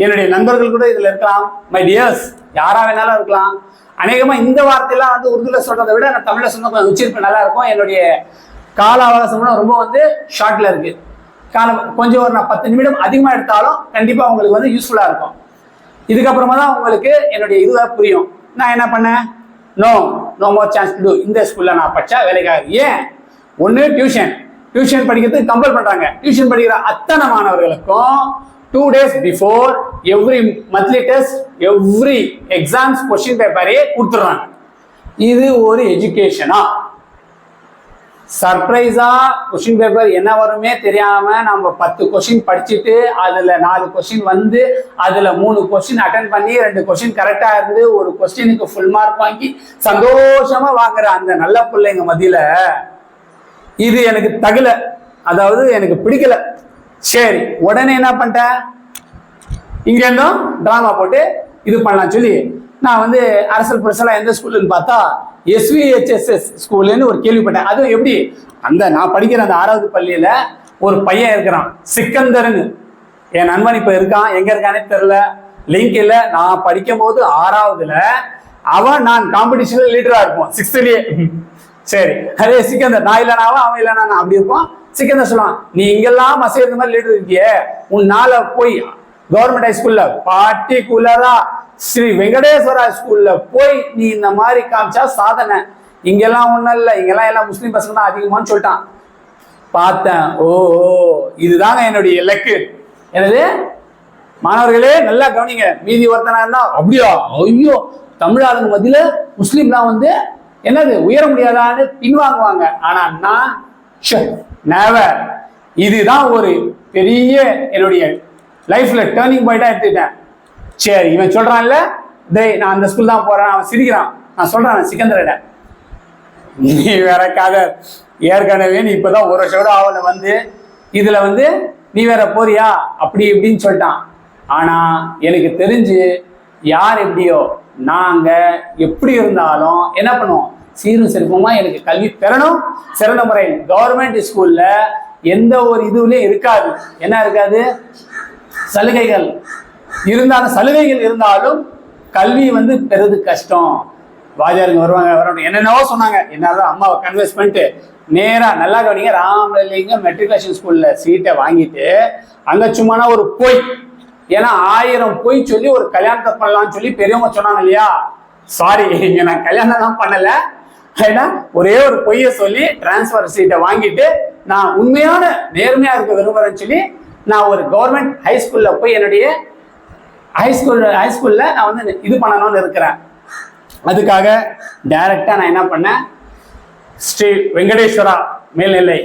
என்னுடைய நண்பர்கள் கூட இதுல இருக்கலாம், மை டியர்ஸ் யாரா வேணாலும் இருக்கலாம். அநேகமா இந்த வார்த்தையெல்லாம் வந்து உருதுல சொல்றதை விட நான் தமிழ்ல சொன்ன உச்சரிப்பு நல்லா இருக்கும். என்னுடைய கால அவகாசம் ரொம்ப வந்து ஷார்ட்ல இருக்கு. கொஞ்சம் ஒரு நான் 10 நிமிடம் அதிகமா எடுத்தாலும் கண்டிப்பா உங்களுக்கு வந்து யூஸ்ஃபுல்லா இருக்கும். இதுக்கப்புறமா தான் உங்களுக்கு என்னுடைய இதுவாக புரியும். நான் என்ன பண்ணேன், no more chance to do, இந்த ஸ்கூல்ல நான் படிச்சா வேலைக்காக. ஏன்? ஒன்று டியூஷன் படிக்கிறதுக்கு கம்பல் பண்றாங்க. டியூஷன் படிக்கிற அத்தனை மாணவர்களுக்கும் 2 days before every monthly test, every exams question பேப்பரே கொடுத்துடுறாங்க. இது ஒரு எஜுகேஷனா? சர்ப்ரைஸா கொஸ்டின் பேப்பர் என்ன வருமே தெரியாம நம்ம 10 கொஸ்டின் படிச்சுட்டு அதுல 4 கொஸ்டின் வந்து அதுல 3 கொஸ்டின் அட்டென்ட் பண்ணி 2 கொஸ்டின் கரெக்டா இருந்து ஒரு கொஸ்டினுக்கு ஃபுல் மார்க் வாங்கி சந்தோஷமா வாங்குற அந்த நல்ல பிள்ளைங்க மத்தியில இது எனக்கு தகல, அதாவது எனக்கு பிடிக்கல. சரி, உடனே என்ன பண்ணிட்டேன், இங்க இருந்தும் டிராமா போட்டு இது பண்ணலாம் சொல்லி நான் வந்து அரசல் புரசலா எந்த ஸ்கூல்னு பார்த்தா SVHSS ஸ்கூல்னு ஒரு கேள்விப்பட்டேன். அதுவும் எப்படி, அந்த நான் படிக்கிற அந்த 6வது பள்ளியில ஒரு பையன் இருக்கிறான், சிக்கந்தர்னு. என் நண்பன் இப்ப இருக்கான், எங்க இருக்கானே தெரியல, லிங்க் இல்லை. நான் படிக்கும் போது 6வதுல அவன் நான் காம்படிஷன்ல லீடரா இருப்போம் 6thலயே. சரி, அதே சிக்கந்தர், நான் இல்லைனாவா அவன் இல்லைனா நான் அப்படி இருப்போம். சிக்கந்தர் சொல்லுவான், நீ இங்கெல்லாம் மசைறது மாதிரி லீடர் இருக்கியே, உன்னால போய் கவர்மெண்ட் ஹைஸ்கூல்ல பார்ட்டிகுலரா ஸ்ரீ வெங்கடேஸ்வரா ஸ்கூல்ல போய் நீ இந்த மாதிரி காமிச்சா சாதனை, இங்கெல்லாம் ஒண்ணும் இல்லை, இங்கெல்லாம் எல்லாம் முஸ்லீம் பசங்க தான் அதிகமான்னு சொல்லிட்டான். பார்த்தேன், ஓ இதுதாங்க என்னுடைய இலக்கு. எனது மாணவர்களே நல்லா கவனிங்க, மீதி ஒருத்தனா இருந்தா அப்படியா, ஐயோ தமிழ் ஆளுங்க மத்தியில முஸ்லீம்லாம் வந்து என்னது உயர முடியாதான்னு பின்வாங்குவாங்க. ஆனா நான் நெவர், இதுதான் ஒரு பெரிய என்னுடைய லைஃப்ல டேர்னிங் பாயிண்டா எடுத்துக்கிட்டேன். சரி, இவன் சொல்றான்ல, டேய் நான் அந்த ஸ்கூல் தான் போறேன், அவன் சிரிக்கிறான். நான் சொல்றேன் சிக்கந்தரிட, நீ வேற கதை, ஏற்கனவே நீ இப்பதான் 1 வருஷம் கூட அவளை வந்து இதுல வந்து நீ வேற போறியா அப்படி இப்படின்னு சொல்லிட்டான். ஆனா எனக்கு தெரிஞ்சு யார் எப்படியோ நாங்க எப்படி இருந்தாலும் என்ன பண்ணுவோம், சீரும் சிறப்புமா எனக்கு கல்வி பெறணும். சிறந்த முறையில் கவர்மெண்ட் ஸ்கூல்ல எந்த ஒரு இதுலயும் இருக்காது, என்ன இருக்காது, சலுகைகள் இருந்தாலும் கல்வி வந்து பெறது கஷ்டம். வாஜாருங்க வருவாங்க என்னென்னவோ சொன்னாங்க, என்னதான் அம்மாவை கன்வின்ஸ் பண்ணிட்டு நேரா நல்லா கவனிங்க, ராமலிங்கம் மெட்ரிகுலேஷன் ஸ்கூல்ல சீட்டை வாங்கிட்டு அங்க சும்மானா ஒரு பொய், ஏன்னா 1000 பொய் சொல்லி ஒரு கல்யாணத்தை பண்ணலாம்னு சொல்லி பெரியவங்க சொன்னாங்க இல்லையா. சாரி, இங்க நான் கல்யாணம் தான் பண்ணல, ஏன்னா ஒரே ஒரு பொய்ய சொல்லி டிரான்ஸ்பர் சீட்டை வாங்கிட்டு நான் உண்மையான நேர்மையா இருக்க விரும்புறேன்னு சொல்லி நான் ஒரு கவர்மெண்ட் ஹைஸ்கூல்ல போய் என்னுடைய ஹைஸ்கூல்ல நான் வந்து இது பண்ணணும்னு இருக்கிறேன். அதுக்காக டைரக்டா நான் என்ன பண்ணேன், ஸ்ரீ வெங்கடேஸ்வரா மேல்நிலை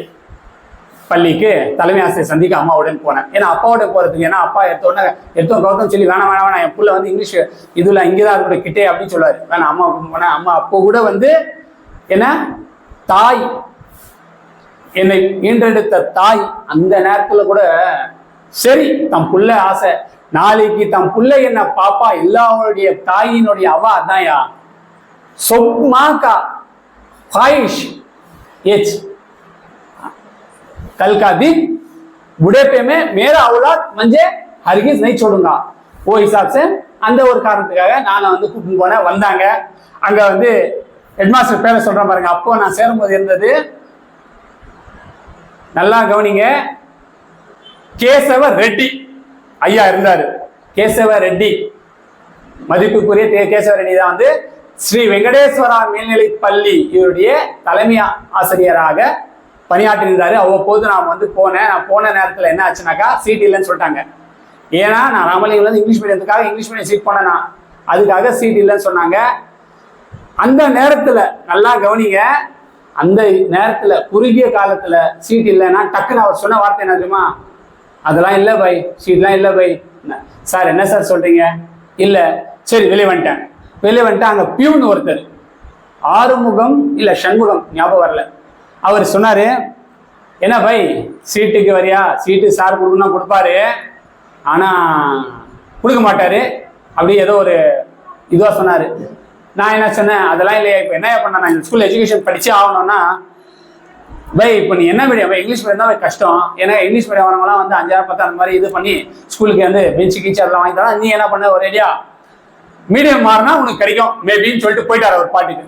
பள்ளிக்கு தலைமை ஆசிரியர் சந்திக்க அம்மாவுடன் போனேன். ஏன்னா அப்பாவோட போறதுக்கு, ஏன்னா அப்பா எடுத்தோம் கௌதம் சொல்லி வேணாம் வேணாம் வேணாம், என் புள்ள வந்து இங்கிலீஷ் இதுல இங்கேதான் அதோட கிட்டே அப்படின்னு சொல்லுவாரு. வேணாம் அம்மா போனேன். அம்மா அப்போ கூட வந்து என்ன தாய், என்னை ஈன்றெடுத்த தாய் அந்த நேரத்துல கூட சரி தம் புள்ள ஆசை, நாளைக்கு தம் புள்ள என்ன பாப்பா எல்லாருடைய தாயினுடைய அவா அதான்யா சொப்மா கா ख्वाहिश ये कल का दिन बुढ़ेपे में मेरा औलाद मंजे हरगिज नहीं छोड़ूंगा. वो हिसाब से அந்த ஒரு காரணத்துக்காக நான் வந்து கூப்பிட்டு போனேன். வந்தாங்க. அங்க வந்து ஹெட்மாஸ்டர் பேரை சொல்றேன் பாருங்க. அப்போ நான் சேரும்போது இருந்தது, நல்லா கவனிங்க, கேசவ ரெட்டி ஐயா இருந்தாரு. கேசவ ரெட்டி, மதிப்புக்குரிய கேசவ ரெட்டி தான் வந்து ஸ்ரீ வெங்கடேஸ்வரா மேல்நிலை பள்ளி இவருடைய தலைமை ஆசிரியராக பணியாற்றியிருந்தாரு. அவ்வப்போது நான் வந்து போனேன். நான் போன நேரத்தில் என்ன ஆச்சுனாக்கா சீட் இல்லைன்னு சொல்லிட்டாங்க. ஏன்னா நான் ராமலிங்கம்ல இங்கிலீஷ் மீடியத்துக்காக இங்கிலீஷ் மீடியம் சீட் போனேன். நான் அதுக்காக சீட் இல்லைன்னு சொன்னாங்க. அந்த நேரத்தில் நல்லா கவனிங்க, அந்த நேரத்தில் குறுகிய காலத்தில் சீட் இல்லைன்னா டக்குன்னு அவர் சொன்ன வார்த்தை என்ன தெரியுமா, அதெல்லாம் இல்லை பை, சீட்லாம் இல்லை பை. சார் என்ன சார் சொல்றீங்க? இல்லை, சரி வெளியே வந்துட்டேன். வெளியே வந்துட்டு அங்கே பியூன் ஒருத்தர், ஆறுமுகம் இல்லை சண்முகம் ஞாபகம் வரல, அவர் சொன்னார், என்ன பை சீட்டுக்கு வரியா, சீட்டு சார் கொடுக்கணும் கொடுப்பாரு, ஆனால் கொடுக்க மாட்டார் அப்படி ஏதோ ஒரு இதுவாக சொன்னார். நான் என்ன சொன்னேன், அதெல்லாம் இல்லையா, இப்போ என்ன பண்ண, நான் ஸ்கூல் எஜுகேஷன் படித்தே ஆகணும்னா பை இப்போ நீ என்ன மீடியம், இங்கிலீஷ் மீடியம் தான் கஷ்டம், ஏன்னா இங்கிலீஷ் மீடியம் வரவங்களாம் வந்து 5000 10 அந்த மாதிரி இது பண்ணி ஸ்கூலுக்கு வந்து பெஞ்சு கீச்சு அதெல்லாம் வாங்கி தரலாம், நீ என்ன பண்ண ஒரேடியா மீடியம் மாறினா உனக்கு கிடைக்கும் மேபின்னு சொல்லிட்டு போயிட்டார் அவர் பாட்டுக்கு.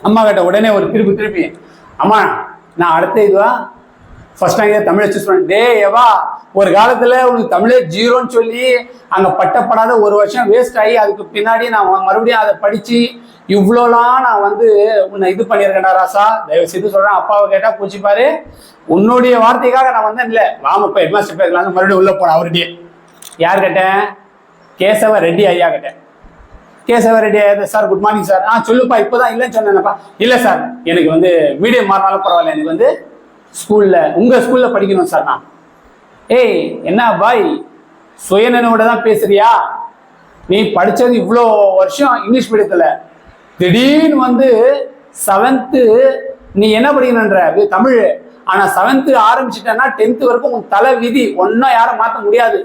அம்மா கிட்ட உடனே ஒரு திருப்பி அம்மா நான் அடுத்த இதுவா ஃபர்ஸ்ட் டைம் தமிழை சூஸ் பண்ணேன். டே எவா, ஒரு காலத்துல உனக்கு தமிழே ஜீரோன்னு சொல்லி அங்க பட்டப்படாத ஒரு வருஷம் வேஸ்ட் ஆகி அதுக்கு பின்னாடி நான் மறுபடியும் அதை படிச்சு இவ்வளோலாம் நான் வந்து உன்னை இது பண்ணியிருக்கேன்டா ராசா, தயவு செய்து சொல்றேன், அப்பாவை கேட்டா பூச்சிப்பாரு, உன்னுடைய வார்த்தைக்காக நான் வந்தேன், இல்லை வாம இப்போ ஹெட்மாஸ்டர் பேருக்கலாம் மறுபடியும் உள்ள போனேன். அவர்கிட்டயே யார் கேட்டேன், கேசவ ரெட்டி ஐயா கேட்டேன். கேசவ ரெட்டி ஐயா சார் குட் மார்னிங் சார். சொல்லுப்பா, இப்போதான் இல்லைன்னு சொன்னேன்ப்பா. இல்லை சார் எனக்கு வந்து மீடியம் மாறினாலும் பரவாயில்ல, எனக்கு வந்து ஸ்கூல்ல உங்க ஸ்கூல்ல படிக்கணும் சார். நான் ஏய் என்ன பாய் சுயநினைவோட தான் பேசுறியா, நீ படிச்சது இவ்வளோ வருஷம் இங்கிலீஷ் மீடியத்துல, திடீர்னு வந்து 7th நீ என்ன படிக்கணுன்ற தமிழ், ஆனா 7th ஆரம்பிச்சுட்டேன்னா 10th வரைக்கும் உன் தலை விதி, ஒன்னும் யாரும் மாற்ற முடியாது,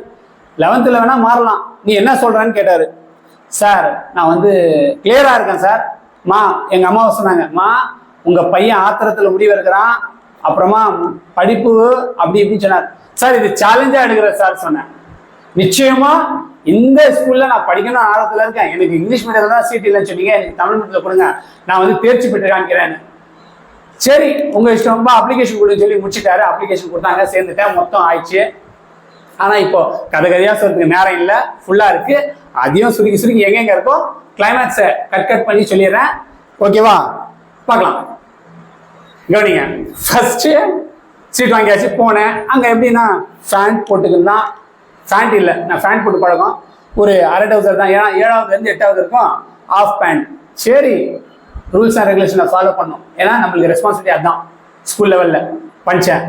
11th வேணா மாறலாம், நீ என்ன சொல்றான்னு கேட்டாரு. சார் நான் வந்து கிளியரா இருக்கேன் சார். மா எங்க அம்மாவை சொன்னாங்க, மா உங்க பையன் ஆத்திரத்துல முடிவு இருக்கிறான், அப்புறமா படிப்பு அப்படி இப்படின்னு சொன்னார். சார் இது சேலஞ்சா எடுக்கிற சார் சொன்னேன். நிச்சயமா இந்த ஸ்கூல்ல நான் படிக்கணும் ஆர்வத்துல இருக்கேன், எனக்கு இங்கிலீஷ் மீடியத்துல தான் சீட் இல்லைன்னு சொன்னீங்க, எனக்கு தமிழ் மீடியத்துல கொடுங்க, நான் வந்து தேர்ச்சி பெற்று காமிக்கிறேன்னு. சரி உங்க இஷ்டம், அப்ளிகேஷன் கொடுன்னு சொல்லி முடிச்சுட்டாரு. அப்ளிகேஷன் கொடுத்தாங்க, சேர்ந்துட்டேன், மொத்தம் ஆயிடுச்சு. ஆனா இப்போ கதையா சொல்றதுக்கு நேரம் இல்லை, ஃபுல்லா இருக்கு, அதையும் சுருக்கி எங்க இருக்கோ கிளைமேக்ஸை கட் பண்ணி சொல்லிடுறேன். ஓகேவா, பார்க்கலாம். கவனிங்க, ஃபர்ஸ்ட் சீட் வாங்கியாச்சு, போனேன். அங்க எப்படின்னா ஃபேண்ட் போட்டுக்கலாம், ஃபேண்ட் இல்லை, நான் ஃபேண்ட் போட்டு பழக்கம், ஒரு அரை டவுசர் தான், ஏன்னா 7வது இருந்து 8வது இருக்கும் ஆஃப் பேண்ட். சரி ரூல்ஸ் அண்ட் ரெகுலேஷனை ஃபாலோ பண்ணும், ஏன்னா நம்மளுக்கு ரெஸ்பான்சிபிலிட்டி அதுதான். ஸ்கூல் லெவல்ல படித்தேன்.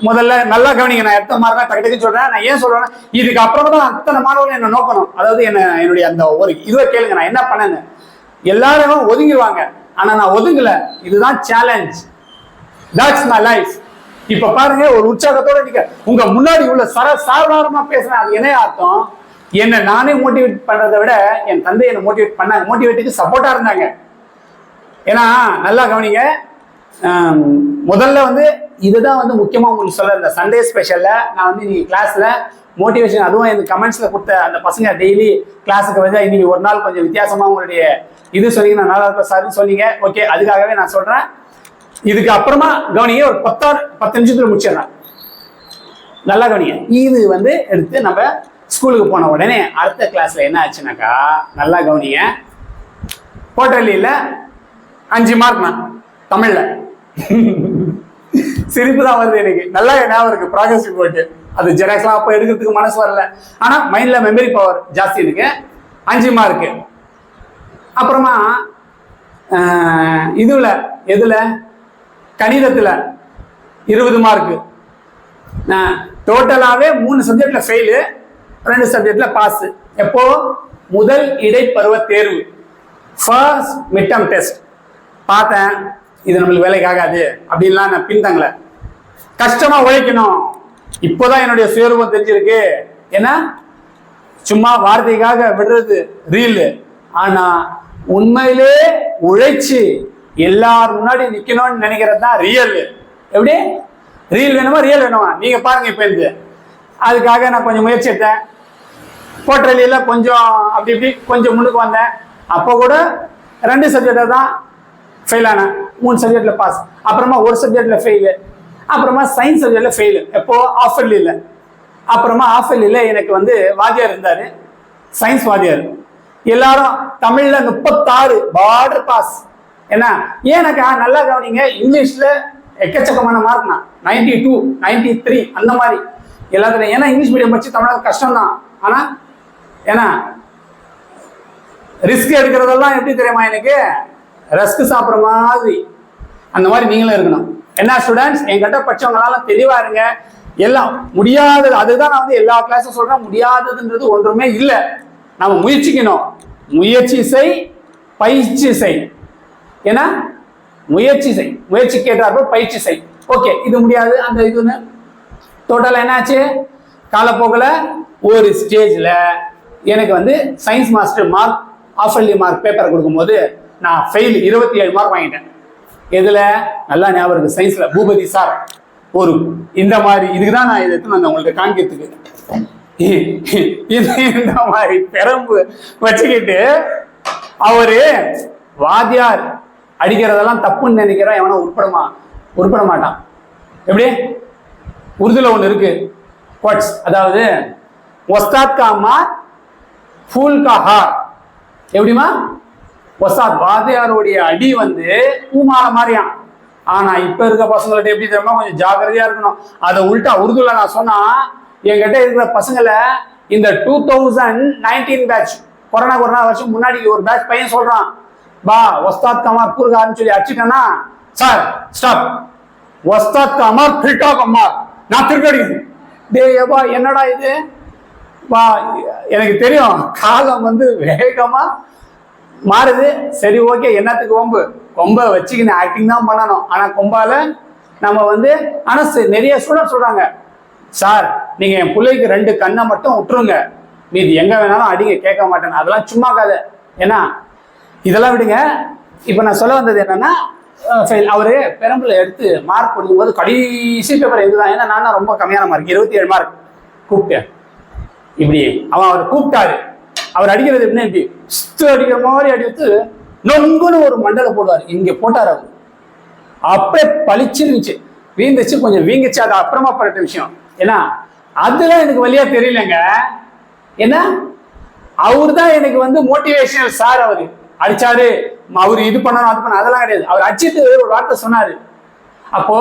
முதல்ல நல்லா கவனிங்க, நான் எத்தனை மார்க் டக்கு சொல்றேன். நான் ஏன் சொல்றேன்னா இதுக்கு அப்புறம் தான் அத்தனை மாணவர்கள் என்ன நோக்கணும், அதாவது என்னுடைய அந்த ஒரு இதுவை கேளுங்க, நான் என்ன பண்ணேன்னு. எல்லாரும் ஒதுங்கிடுவாங்க, ஆனா நான் ஒதுங்கல, இதுதான் சேலஞ்ச், தட்ஸ் மை லைஃப். இப்ப பாருங்க, ஒரு உற்சாகத்தோட நீங்க உங்க முன்னாடி உள்ள சாதாரணமா பேசுறேன். அது என்ன அர்த்தம், என்ன நானே மோட்டிவேட் பண்றதை விட என் தந்தை என்ன மோட்டிவேட் பண்ணாங்க, மோட்டிவேட்டுக்கு சப்போர்ட்டா இருந்தாங்க. ஏன்னா நல்லா கவனிங்க, முதல்ல வந்து இதுதான் வந்து முக்கியமா உங்களுக்கு சொல்ல, இந்த சண்டே ஸ்பெஷல்ல நான் வந்து இன்னைக்கு கிளாஸ்ல மோட்டிவேஷன், அதுவும் எனக்கு கமெண்ட்ஸ்ல கொடுத்த அந்த பசங்க டெய்லி கிளாஸுக்கு வந்து இன்னைக்கு ஒரு நாள் கொஞ்சம் வித்தியாசமா உங்களுடைய இது சொன்னீங்க, நான் நல்லா இருப்பேன் சார் சொன்னீங்க. ஓகே, அதுக்காகவே நான் சொல்றேன். இதுக்கு அப்புறமா கவனிங்க, ஒரு 10 நிமிஷத்துல முடிச்சிடறேன். நல்லா கவனிங்க, இது வந்து எடுத்து நம்ம ஸ்கூலுக்கு போன உடனே அடுத்த கிளாஸ்ல என்ன ஆச்சுனாக்கா, நல்லா கவனிங்க, குவார்டர்லியில 5 மார்க் நான் தமிழ்ல சிரிப்பு தான் வருது எனக்கு, நல்லா ஞாபகம் இருக்கு ப்ராக்ரஸ் ரிப்போர்ட். அது ஜெராக்ஸ்லாம் அப்போ எடுக்கிறதுக்கு மனசு வரல. ஆனால் மைண்டில் மெமரி பவர் ஜாஸ்தி இருக்கு. 5 மார்க்கு. அப்புறமா இதுல எதுல கணிதத்தில் 20 மார்க்கு. டோட்டலாகவே 3 சப்ஜெக்ட்ல ஃபெயிலு, 2 சப்ஜெக்ட்ல பாஸ். எப்போ? முதல் இடைப்பருவ தேர்வு, ஃபர்ஸ்ட் மிட்டம் டெஸ்ட். பார்த்தேன் இது நம்மளுக்கு வேலைக்கு ஆகாது அப்படின்லாம் நான் பின்தங்கல. கஷ்டமா உழைக்கணும். இப்போதான் என்னுடைய சுயரூபம் தெரிஞ்சிருக்கு. ஏன்னா சும்மா வார்த்தைக்காக விடுறது ரீல். ஆனா உண்மையிலே உழைச்சு எல்லாரும் முன்னாடி நிக்கணும்னு நினைக்கிறது தான் ரியல். எப்படி? ரீல் வேணுமா ரியல் வேணுமா? நீங்க பாருங்க. இப்ப இருந்து அதுக்காக நான் கொஞ்சம் முயற்சி எடுத்தேன். போர்ட்ரலியில கொஞ்சம் அப்படி இப்படி கொஞ்சம் முன்னுக்கு வந்தேன். அப்போ கூட 2 சப்ஜெக்டை தான் ஃபெயில் ஆனேன், 3 சப்ஜெக்ட்ல பாஸ். அப்புறமா 1 சப்ஜெக்ட்ல ஃபெயிலு. அப்புறமா சயின்ஸ் சப்ஜெக்ட்ல ஃபெயிலு. எப்போ? ஆஃபர்லியில். அப்புறமா ஆஃபர்லியில் எனக்கு வந்து வாத்தியார் இருந்தாரு, சயின்ஸ் வாத்தியார். எல்லாரும் தமிழ்ல 36 பார்டர் பாஸ். என்ன ஏன்னாக்கா நல்லா கவனிங்க, இங்கிலீஷ்ல எக்கச்சக்கமான மார்க்னா 92, 93 அந்த மாதிரி எல்லாத்துலையும். ஏன்னா இங்கிலீஷ் மீடியம் படிச்சு தமிழக கஷ்டம் தான். ஆனா ஏன்னா ரிஸ்க் எடுக்கிறதெல்லாம் எப்படி தெரியுமா எனக்கு? ரஸ்க் சாப்பிட்ற மாதிரி. அந்த மாதிரி நீங்களும் இருக்கணும். என்ன ஸ்டூடெண்ட்ஸ், என்கிட்ட படிச்சவங்களால தெளிவா இருங்க. எல்லாம் முடியாதது, அதுதான் நான் வந்து எல்லா கிளாஸும் சொல்றேன். முடியாததுன்றது ஒன்றுமே இல்லை. நம்ம முயற்சிக்கணும். முயற்சி செய், பயிற்சி செய். ஏன்னா முயற்சி செய், முயற்சி கேட்டார்கள் பயிற்சி செய். ஓகே, இது முடியாது அந்த இதுன்னு டோட்டல் என்னாச்சு? காலப்போக்கில் ஒரு ஸ்டேஜில் எனக்கு வந்து science master mark, ஆஃபர்லி mark paper கொடுக்கும்போது நான் ஃபெயில் 27 மார்க் வாங்கிட்டேன். எதுல? நல்லா ஞாபகம் இருக்கு, சயின்ஸ்ல. பூபதி சார் ஒரு இந்த மாதிரி, இதுக்கு தான் நான் இதை எடுத்து வந்தேன் உங்களுக்கு காண்கிறதுக்கு. இந்த மாதிரி பெரம்பு வச்சுக்கிட்டு அவரு வாத்தியார் அடிக்கிறதெல்லாம் தப்புன்னு நினைக்கிறோம். எவனா உருப்பட மாட்டான். எப்படி? உருதுல ஒண்ணு இருக்கு கோட்ஸ், அதாவது ஒஸ்தாத் கா மார் ஃபூல் கா ஹார். எப்படிமா? ஒஸ்தாத் வாத்தியாருடைய அடி வந்து பூமால மாதிரியான். ஆனா இப்ப இருக்க பசங்கள்ட்ட எப்படி தெரியுமா? கொஞ்சம் ஜாக்கிரதையா இருக்கணும். அதை உள்டா உருதுல நான் சொன்னா, என்கிட்ட இருக்கிற பசங்களை இந்த 2019 பேட்ச், கொரோனா வருஷம் முன்னாடி ஒரு பேட்ச் பையன் சொல்றான், பா ஒஸ்தாத் கமார் பூர்கான்னு சொல்லி அடிச்சுட்டேன்னா, சார் ஸ்டாப், ஒஸ்தாத் கமார் ஃபில்டா கமார், நான் திருப்பி அடிக்கிறேன். டேப்பா என்னடா இது? வா, எனக்கு தெரியும் காலம் வந்து வேகமா மாறுது. சரி ஓகே, என்னத்துக்கு வம்பு? கொம்பை வச்சுக்கின்னு ஆக்டிங் தான் பண்ணணும். ஆனா கொம்பால நம்ம வந்து, ஆனா நிறைய ஸ்டூடெண்ட் சொல்றாங்க, சார் நீங்க என் பிள்ளைக்கு 2 கண்ணை மட்டும் விட்டுருங்க, மீது எங்க வேணாலும் அடிங்க, கேட்க மாட்டேன். அதெல்லாம் சும்மா கதை. ஏன்னா இதெல்லாம் விடுங்க. இப்ப நான் சொல்ல வந்தது என்னன்னா, அவரு பெரம்புல எடுத்து மார்க் கொடுக்கும்போது கடைசி பேப்பர் எதுதான்? ஏன்னா நான் ரொம்ப கம்மியான மார்க், 27 மார்க். கூப்பிட்டேன் இப்படி, அவர் கூப்பிட்டாரு. அவர் அடிக்கிறது எப்படின்னா, இப்படி அடிக்கிற மாதிரி அடித்து நொங்குன்னு ஒரு மண்டலை போடுவார். இங்க போட்டார். அவர் அப்படியே பளிச்சிருந்துச்சு, வீந்துச்சு, கொஞ்சம் வீங்கிச்சு. அது அப்புறமா பட்ட விஷயம். ஏன்னா அதெல்லாம் எனக்கு வழியா தெரியலங்க. ஏன்னா அவரு தான் எனக்கு வந்து மோட்டிவேஷனல் சார். அவரு அடிச்சாரு, அவரு இது பண்ணணும் அது பண்ண, அதெல்லாம் கிடையாது. அவர் அடிச்சுட்டு ஒரு வார்த்தை சொன்னாரு. அப்போ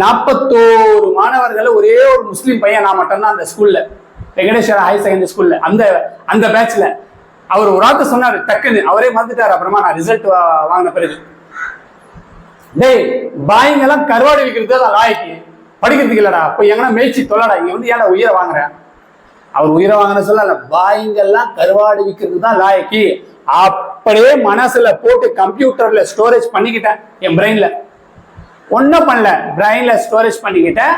41 மாணவர்கள், ஒரே ஒரு முஸ்லீம் பையன் நான் மட்டும்தான் அந்த ஸ்கூல்ல, வெங்கடேஸ்வரா ஹையர் செகண்டரி ஸ்கூல்ல, அந்த பேட்ச்ல. அவர் ஒரு வார்த்தை சொன்னாரு, டக்குன்னு அவரே மறந்துட்டாரு. அப்புறமா நான் ரிசல்ட் வாங்கின பிறகு, டேய் பாய்ங்கெல்லாம் கருவாடு விற்கிறது தான் லாய்க்கு, படிக்கிறதுக்கு இல்லடா, போய் எங்கன்னா மேய்ச்சி தொல்லடா, இங்க வந்து ஏன்டா உயிரை வாங்குறேன். அவர் உயிரை வாங்கின சொல்லல, பாய்ங்கெல்லாம் கருவாடு விற்கிறது தான் லாய்க்கு. அப்படியே மனசுல போட்டு கம்ப்யூட்டர்ல ஸ்டோரேஜ் பண்ணிக்கிட்டேன். என் பிரெயின்ல ஒன்னும் பண்ணல, பிரெயின்ல ஸ்டோரேஜ் பண்ணிக்கிட்டேன்.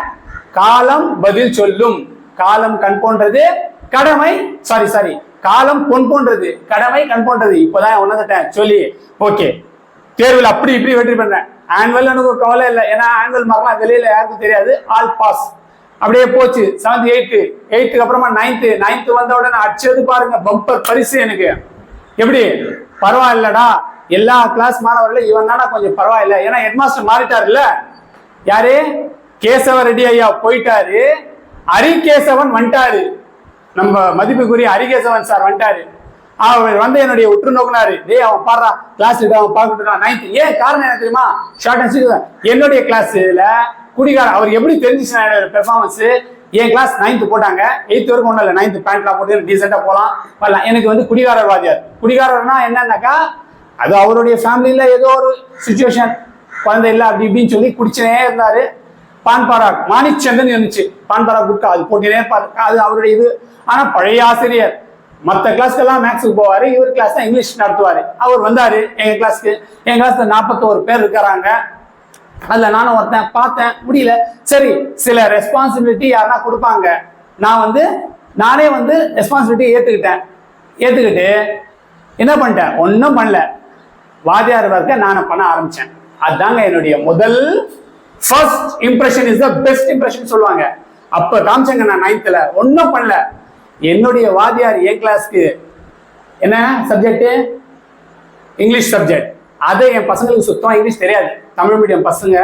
காலம் பதில் சொல்லும், காலம் கண் போன்றது, கடமை சாரி காலம் பொன் போன்றது, கடமை கண் போன்றது. இப்பதான் உணர்ந்துட்டேன் சொல்லி, ஓகே தேர்வில் அப்படி இப்படி வெற்றி பண்றேன். ஆனுவல் எனக்கு ஒரு கவலை இல்லை, ஏன்னா ஆனுவல் மார்க்லாம் வெளியில யாருக்கும் தெரியாது, ஆல் பாஸ். அப்படியே போச்சு. 7th 8th 8th அப்புறமா 9th வந்த உடனே அடிச்சது பாருங்க பம்பர் பரிசு எனக்கு. எப்படி? பரவாயில்லடா, எல்லா கிளாஸ் மாணவர்களும் இவன் தானா கொஞ்சம் பரவாயில்ல. ஏன்னா ஹெட்மாஸ்டர் மாறிட்டாருல்ல. யாரு? கேசவ ரெட்டி ஐயா போயிட்டாரு, ஹரிகேசவன் வந்துட்டாரு. நம்ம மதிப்புக்குரிய ஹரிகேசவன் சார் வந்துட்டாரு. அவர் வந்து என்னுடைய உற்று நோக்கினாரு, டேய் அவன் பாடுறா கிளாஸ், அவன் பார்க்கணும் 9th. ஏன் காரணம் என்ன தெரியுமா? Short and sweet. என்னுடைய கிளாஸ்ல குடிகார அவர் எப்படி தெரிஞ்சிச்சு பெர்ஃபார்மன்ஸ்? என் கிளாஸ் 9th போட்டாங்க. 8th வரைக்கும் ஒன்றும் இல்லை, 9th பேண்ட்லாம் போட்டு டீசெண்டாக போகலாம் வரலாம். எனக்கு வந்து குடிகாரர் வாத்தியார். குடிகாரர்னா என்னன்னாக்கா அது அவருடைய ஃபேமிலியில ஏதோ ஒரு சுச்சுவேஷன், குழந்தை இல்லை அப்படி இப்படின்னு சொல்லி குடிச்சுனே இருந்தாரு. பான்பராக் மாணிக் சந்தன் இருந்துச்சு, பான்பராக் குட்கா அது போட்டுனே இருப்பாரு, அது அவருடைய இது. ஆனா பழைய ஆசிரியர், மற்ற கிளாஸ்க்கெல்லாம் மேக்ஸுக்கு போவாரு, இவர் கிளாஸ் தான் இங்கிலீஷ் நடத்துவாரு. அவர் வந்தாரு எங்க கிளாஸ்க்கு. என் கிளாஸ்ல 41 பேர் இருக்கிறாங்க. அதுல நானும் ஒருத்தன் பார்த்தேன், முடியல. சரி, சில ரெஸ்பான்சிபிலிட்டி யாருன்னா கொடுப்பாங்க. நான் வந்து நானே வந்து ரெஸ்பான்சிபிலிட்டி ஏத்துக்கிட்டு என்ன பண்ணிட்டேன், ஒன்றும் பண்ணல, வாத்தியார் ஒர்க்கை நான் பண்ண ஆரம்பிச்சேன். அதுதாங்க என்னுடைய முதல் first impression is the best impression சொல்லுவாங்க. அப்ப காமிச்சங்க நான் 9th ஒன்றும் பண்ணல. என்னுடைய வாத்தியார் என் கிளாஸ்க்கு என்ன சப்ஜெக்ட், இங்கிலீஷ் சப்ஜெக்ட். அதை என் பசங்களுக்கு சுத்தமா இங்கிலீஷ் தெரியாது, தமிழ் மீடியம் பசங்க.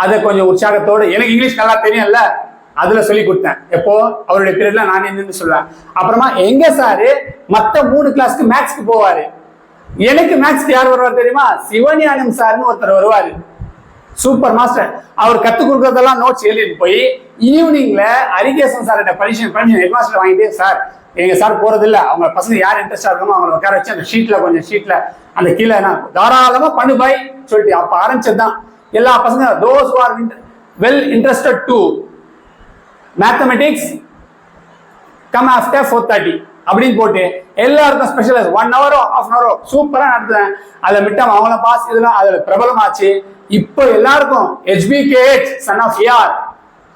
அதை கொஞ்சம் உற்சாகத்தோடு, எனக்கு இங்கிலீஷ் நல்லா தெரியும்ல, அதுல சொல்லி கொடுத்தேன். எப்போ அவருடைய பீரியட்ல நான் என்னன்னு சொல்லுவேன். அப்புறமா எங்க சாரு மற்ற 3 கிளாஸ்க்கு மேக்ஸ்க்கு போவாரு. எனக்கு மேக்ஸ்க்கு யார் வருவார் தெரியுமா, சிவஞானம் சார்னு ஒருத்தர் வருவாரு, சூப்பர் மாஸ்டர். அவர் கத்துக் கொடுக்கறதெல்லாம் நோட்ஸ் எழுதிட்டு போய் ஈவினிங்ல Harikesan sir permission head master வாங்கிட்டு, சார் எங்க சார் போறது இல்ல, அவங்க பசங்க யார் இன்ட்ரெஸ்டா இருக்கமோ அவங்க உட்கார வச்சு அந்த ஷீட்ல அந்த கீழே தாராளமா பண்ணு பாய் சொல்லிட்டு அப்ப ஆரம்பிச்சதுதான். எல்லா பசங்க those who are well interested to mathematics come after 4:30 அப்படின்னு போட்டு எல்லாருக்கும் ஸ்பெஷலைஸ் 1 hour 1/2 hour சூப்பரா நடத்துவேன். அதுல மிட்டம் அவங்கள பாஸ், இதெல்லாம் அதுல பிரபலமாச்சு. இப்போ எல்லாருக்கும் HBKH son of A R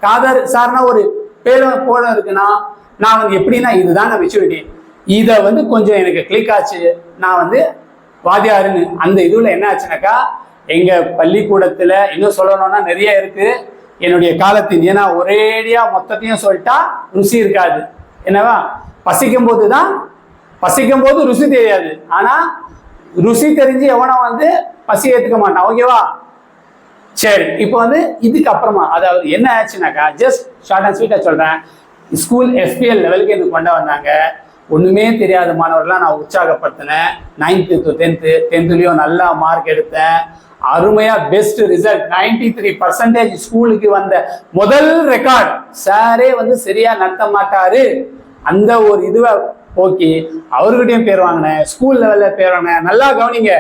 Khader சார்னா ஒரு பேரும் போல இருக்குன்னா, நான் வந்து எப்படின்னா இதுதாங்க மெச்சூரிட்டி. இதை வந்து கொஞ்சம் எனக்கு கிளிக் ஆச்சு. நான் வந்து வாத்தியாருன்னு அந்த இதுல என்ன ஆச்சுனாக்கா, எங்க பள்ளிக்கூடத்துல இன்னும் சொல்லணும்னா நிறைய இருக்கு. என்னுடைய காலத்தின், ஏன்னா ஒரேடியா மொத்தத்தையும் சொல்லிட்டா ருசி இருக்காது. என்னவா, பசிக்கும் போது ருசி தெரியாது. ஆனா ருசி தெரிஞ்சு எவனும் வந்து பசி ஏத்துக்க மாட்டான். ஓகேவா, சரி. இப்போ வந்து இதுக்கு அப்புறமா அதாவது என்ன ஆச்சுனாக்கா, ஜஸ்ட் ஷார்ட் அண்ட் ஸ்வீட்டா சொல்றேன். ஸ்கூல் FPL லெவலுக்கு எனக்கு கொண்டு வந்தாங்க. ஒண்ணுமே தெரியாத மாணவர்கள்லாம் நான் உற்சாகப்படுத்தினேன். 9th to 10th நல்லா மார்க் எடுத்தேன். அருமையா பெஸ்ட் ரிசல்ட் 93% ஸ்கூலுக்கு வந்த முதல் ரெக்கார்ட். சாரே வந்து சரியா நடத்த மாட்டாரு, அந்த ஒரு இதுவை போக்கி அவர்கிட்டயும் பேர் வாங்கினேன், ஸ்கூல் லெவல்ல பேர் வாங்கினேன். நல்லா கவனிங்க,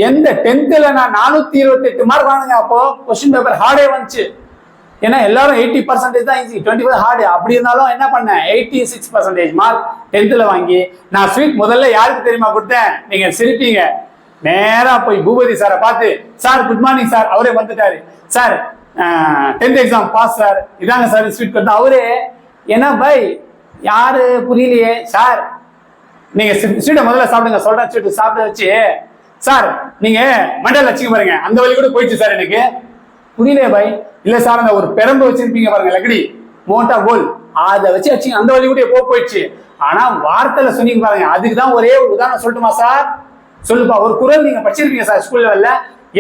எந்த 10th நான் 428 மார்க் வாங்கினேன். அப்போ கொஸ்டின் பேப்பர் ஹார்டே வந்துச்சு. ஏன்னா எல்லாரும் 80% தான் ஈஸி, 25 ஹார்டு. அப்படி இருந்தாலும் என்ன பண்ணேன், 86% மார்க் 10th வாங்கி நான் ஸ்வீட் முதல்ல யாருக்கு தெரியுமா கொடுத்தேன், நீங்க சிரிப்பீங்க. நேரா போய் பூபதி சாரை பார்த்து, சார் குட் மார்னிங் சார். அவரே வந்துட்டாரு, sir 10th exam pass sir, இதாங்க சார் ஸ்வீட் கொடுத்தா. அவரே என்ன பை யாரு புரியலையே சார், நீங்க ஸ்வீட்டை முதல்ல சாப்பிடுங்க சொல்றேன். ஸ்வீட் சாப்பிட வச்சு, சார் நீங்க மண்டல வச்சுக்க பாருங்க, அந்த வழி கூட போயிடுச்சு சார், எனக்கு புரியலையே பாய். இல்ல சார், அந்த ஒரு பெரம்பு வச்சிருப்பீங்க பாருங்க, லக்கடி மோட்டா கோல், அதை வச்சு வச்சு அந்த வழி கூட போயிடுச்சு. ஆனா வார்த்தையில சொன்னீங்க பாருங்க, அதுக்கு தான் ஒரே ஒரு உதாரணம் சொல்லட்டுமா சார்? சொல்லுப்பா. ஒரு குரல் நீங்க படிச்சிருப்பீங்க சார் ஸ்கூல் லெவல்ல,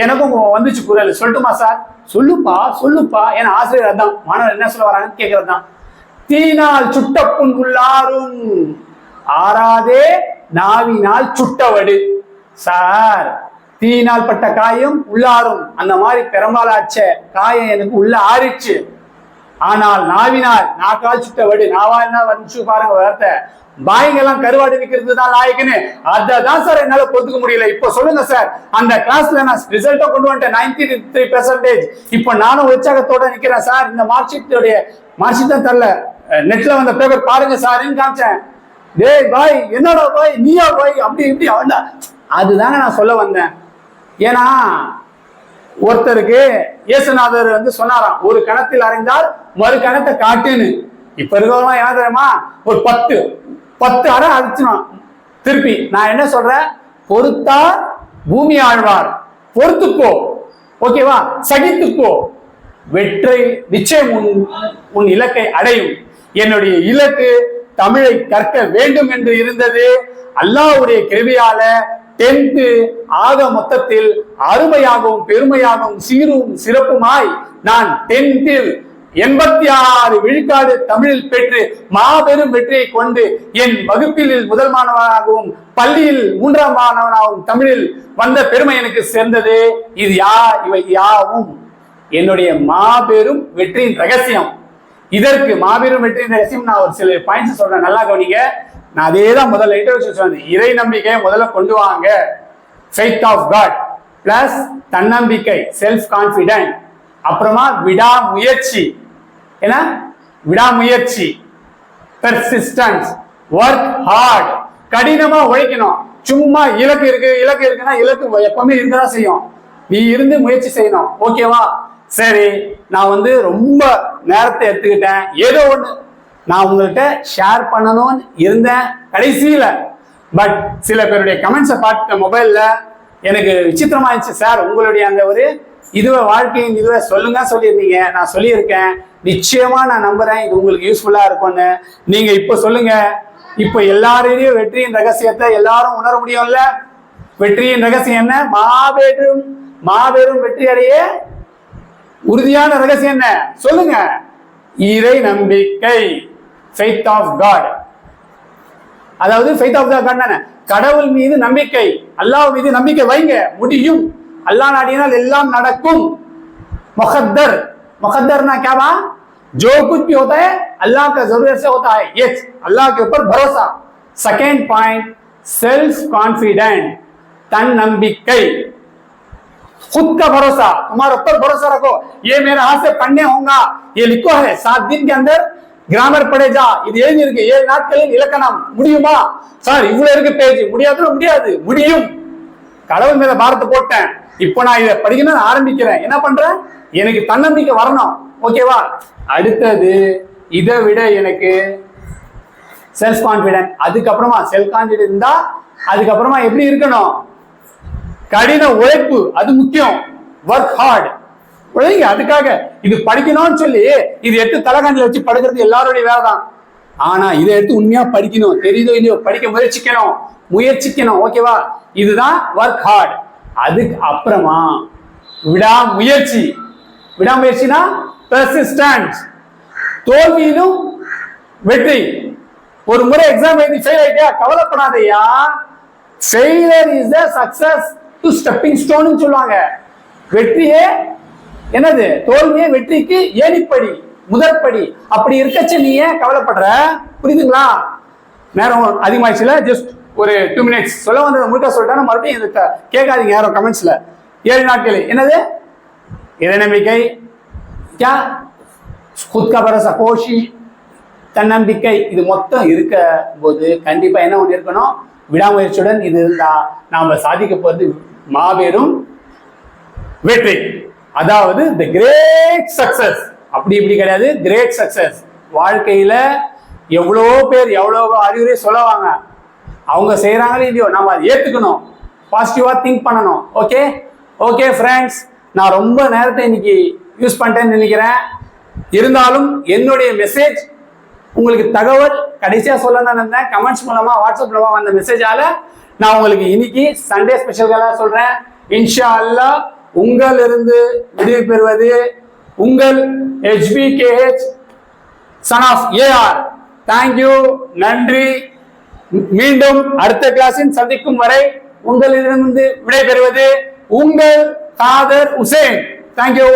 எனக்கும் வந்துச்சு குரல், சொல்லட்டுமா சார்? சொல்லுப்பா. ஏன்னா ஆசிரியர் அதான், மாணவர் என்ன சொல்ல வராங்கன்னு கேட்கறது தான். தீனால் சுட்ட புண் உள்ளாரும் ஆறாதே நாவினால் சுட்டவடு. சார் தீயினால் பட்ட காயம் உள்ளாரும், அந்த மாதிரி பெரும்பாலாச்ச காயம் எனக்கு உள்ள ஆறிச்சு. ஆனால் நாவினால் நாக்கால் சுட்டவடு, நாவாயினா வந்து பாருங்க வார்த்தை, பாய்ங்கெல்லாம் கருவாடு நிக்கிறது தான் லாயக்குன்னு. அதான் சார் என்னால பொறுத்துக்க முடியல. இப்போ சொல்லுங்க சார், அந்த கிளாஸ்ல நான் ரிசல்ட்டை கொண்டு வந்துட்டேன் 93%. இப்போ நானும் உற்சாகத்தோட நிக்கிறேன் சார். இந்த மார்க் ஷீட் தான் தரல, நெட்ல வந்த பேப்பர் பாருங்க சார்ன்னு காமிச்சேன். டேய் பாய், என்னடா பாய், நீயா பாய், அப்படி இப்படி அவன்டா. அதுதாங்க நான் சொல்ல வந்தேன். ஏன்னா ஒருத்தருக்கு இயேசுநாதர் வந்து சொன்னாராம், ஒரு கணத்தில் அறிந்தால் மறு கணத்தை காட்டுன்னு. இப்ப இருக்கிறவங்க என்ன தெரியுமா, ஒரு 10 அறை அடிச்சிடும் திருப்பி. நான் என்ன சொல்றேன், பொறுத்தார் பூமி ஆழ்வார், பொறுத்துக்கோ, ஓகேவா, சகித்துக்கோ, வெற்றி நிச்சயம் உன் இலக்கை அடையும். என்னுடைய இலக்கு தமிழை கற்க வேண்டும் என்று இருந்தது. அல்லாஹ்வுடைய கிருபையால 10th ஆக மொத்தத்தில் அருமையாகவும் பெருமையாகவும் சீரும் சிறப்புமாய் நான் 10th 86 விழுக்காடு தமிழில் பெற்று மாபெரும் வெற்றியை கொண்டு என் வகுப்பில் முதல் மாணவனாகவும் பள்ளியில் 3ஆம் மாணவனாகவும் தமிழில் வந்த பெருமை எனக்கு சேர்ந்தது. இவை யாவும் என்னுடைய மாபெரும் வெற்றியின் ரகசியம். இதற்கு மாபெரும் வெற்றி ரகசியம் நான் ஒரு சில பாயிண்ட்ஸ் சொல்றேன், நல்லா கவனிங்க. நான் அதே தான் முதல்ல இன்ட்ரோடக்ஷன் சொன்னேன். இறை நம்பிக்கையை முதல்ல கொண்டு வாங்க, ஃபெய்த் ஆஃப் காட் பிளஸ் தன்னம்பிக்கை, செல்ஃப் கான்ஃபிடென்ட், அப்புறமா விடாமுயற்சி, என்ன விடாமுயற்சி, பெர்சிஸ்டன்ஸ், ஒர்க் ஹார்ட், கடினமா உழைக்கணும். சும்மா இலக்கு இருக்குன்னா இலக்கு எப்பவுமே இருக்கதான் செய்யும், நீ இருந்து முயற்சி செய்யணும். ஓகேவா? சரி, நான் வந்து ரொம்ப நேரத்தை எடுத்துக்கிட்டேன், ஏதோ ஒண்ணு நான் உங்கள்கிட்ட ஷேர் பண்ணணும்னு இருந்தேன் கடைசியில. பட் சில பேருடைய கமெண்ட்ஸை பார்த்த மொபைல்ல எனக்கு விசித்திரமா இருந்துச்சு. சார், உங்களுடைய அந்த ஒரு இதுவே வாழ்க்கையின் இதுவே சொல்லுங்க சொல்லியிருந்தீங்க, நான் சொல்லியிருக்கேன். நிச்சயமா நான் நம்புறேன் இது உங்களுக்கு யூஸ்ஃபுல்லா இருக்கும்னு. நீங்க இப்ப சொல்லுங்க, இப்ப எல்லாரையும் வெற்றியின் ரகசியத்தை எல்லாரும் உணர முடியும்ல? வெற்றியின் ரகசியம் என்ன? மாபெரும் வெற்றி அடைய உறுதியான ரகசியம் என்ன சொல்லுங்க? இறை நம்பிக்கை, ஃபெய்த் ஆஃப் காட். அதாவது ஃபெய்த் ஆஃப் காட் என்ன? கடவுள் மீது நம்பிக்கை, அல்லாஹ் மீது நம்பிக்கை வைங்க, முடியும். अल्लाह नाडिனால் எல்லாம் நடக்கும். मुकद्दरना क्या बा? जो कुछ भी होता है अल्लाह का जरूरत से होता है, ये अल्लाह के ऊपर भरोसा. सेकेंड पॉइंट, सेल्फ कॉन्फिडेंट, तन्नம்பிக்கை, खुद का भरोसा, तुम्हारे ऊपर भरोसा रखो. ये मेरे हाथ से पढ़ने होगा, ये लिखो है 7 दिन के अंदर கிராமர் படேஜா, இது எழுதி இருக்கு 7 நாட்களில் இலக்கணம். முடியுமா சார்? இவ்வளவு இருக்கு பேஜ், முடியாது, முடியும். கடவுள் மேல பாரத்தை போட்டேன், இப்போ நான் இதை படிக்கணும்னு ஆரம்பிக்கிறேன். என்ன பண்றேன்? எனக்கு தன்னம்பிக்கை வரணும். ஓகேவா? அடுத்தது இதை விட எனக்கு செல்ஃப் கான்பிடன்ட், அதுக்கப்புறமா செல்ஃப் கான்பிடன்ட் இருந்தா அதுக்கப்புறமா எப்படி இருக்கணும்? கடின உழைப்பு, அது முக்கியம். ஒர்க் ஹார்ட், உழைங்க. அதுக்காக இது படிக்கணும்னு சொல்லி இது எடுத்து தலைகாண்டில வச்சு படுக்கிறது எல்லாருடைய வேலை தான். ஆனா இதை எடுத்து உண்மையா படிக்கணும், தெரியுதோ இல்லையோ படிக்க முயற்சிக்கணும். ஓகேவா? இதுதான் ஒர்க் ஹார்ட். அதுக்கு அப்புறமா விடாமுயற்சினா பெர்சிஸ்டன்ஸ், தோல்வியிலும் வெற்றி. ஒரு முறை எக்ஸாம் எழுதி ஃபெயில் ஆயிட்டியா, கவலைப்படாதையா. Failure is the success to stepping stone சொல்லுவாங்க. வெற்றியே என்னது? தோல்வியே வெற்றிக்கு ஏணிப்படி, முதற்படி. அப்படி இருக்கச்ச நீ ஏன் கவலைப்படுற? புரியுதுங்களா? நேரம் அதிகமாயிடுச்சுல, ஜஸ்ட் ஒரு 2 minutes சொல்ல வந்தது முழுக்க சொல்லிட்டா, மறுபடியும் இதை கேட்காதீங்க யாரும் கமெண்ட்ஸ்ல. 7 நாட்கள் என்னது? இறை நம்பிக்கை, क्या खुद का भरोसा, கோஷி, தன்னம்பிக்கை, இது மொத்தம் இருக்க போது கண்டிப்பா என்ன ஒன்று இருக்கணும்? விடாமுயற்சியுடன் இது இருந்தா நாம சாதிக்க போறது மாபெரும் வெற்றி. அதாவது தி கிரேட் சக்சஸ். அப்படி இப்படி கிடையாது, கிரேட் சக்சஸ். வாழ்க்கையில எவ்வளோ பேர் எவ்வளோ அறிவுரை சொல்லுவாங்க, அவங்க செய்யறாங்களோ இல்லையோ நம்ம அதை ஏத்துக்கணும், பாசிட்டிவா திங்க் பண்ணணும். ஓகே ஃப்ரெண்ட்ஸ், நான் ரொம்ப நேரத்தை இன்னைக்கு யூஸ் பண்ணிட்டேன்னு நினைக்கிறேன். இருந்தாலும் என்னுடைய மெசேஜ் உங்களுக்கு தகவல் கடைசியா சொல்லணும்னு இருந்தேன். கமெண்ட்ஸ் மூலமா, வாட்ஸ்அப் மூலமா வந்த மெசேஜால நான் உங்களுக்கு இன்னைக்கு சண்டே ஸ்பெஷல்களா சொல்றேன். இன்ஷா அல்லாஹ் உங்களிருந்து விடுவி பெறுவது உங்கள் HBKH son of AR. Thank you, நன்றி. மீண்டும் அடுத்த கிளாஸில் சந்திக்கும் வரை உங்களிடமிருந்து விடைபெறுவது உங்கள் காதர் உசேன். தேங்க்யூ.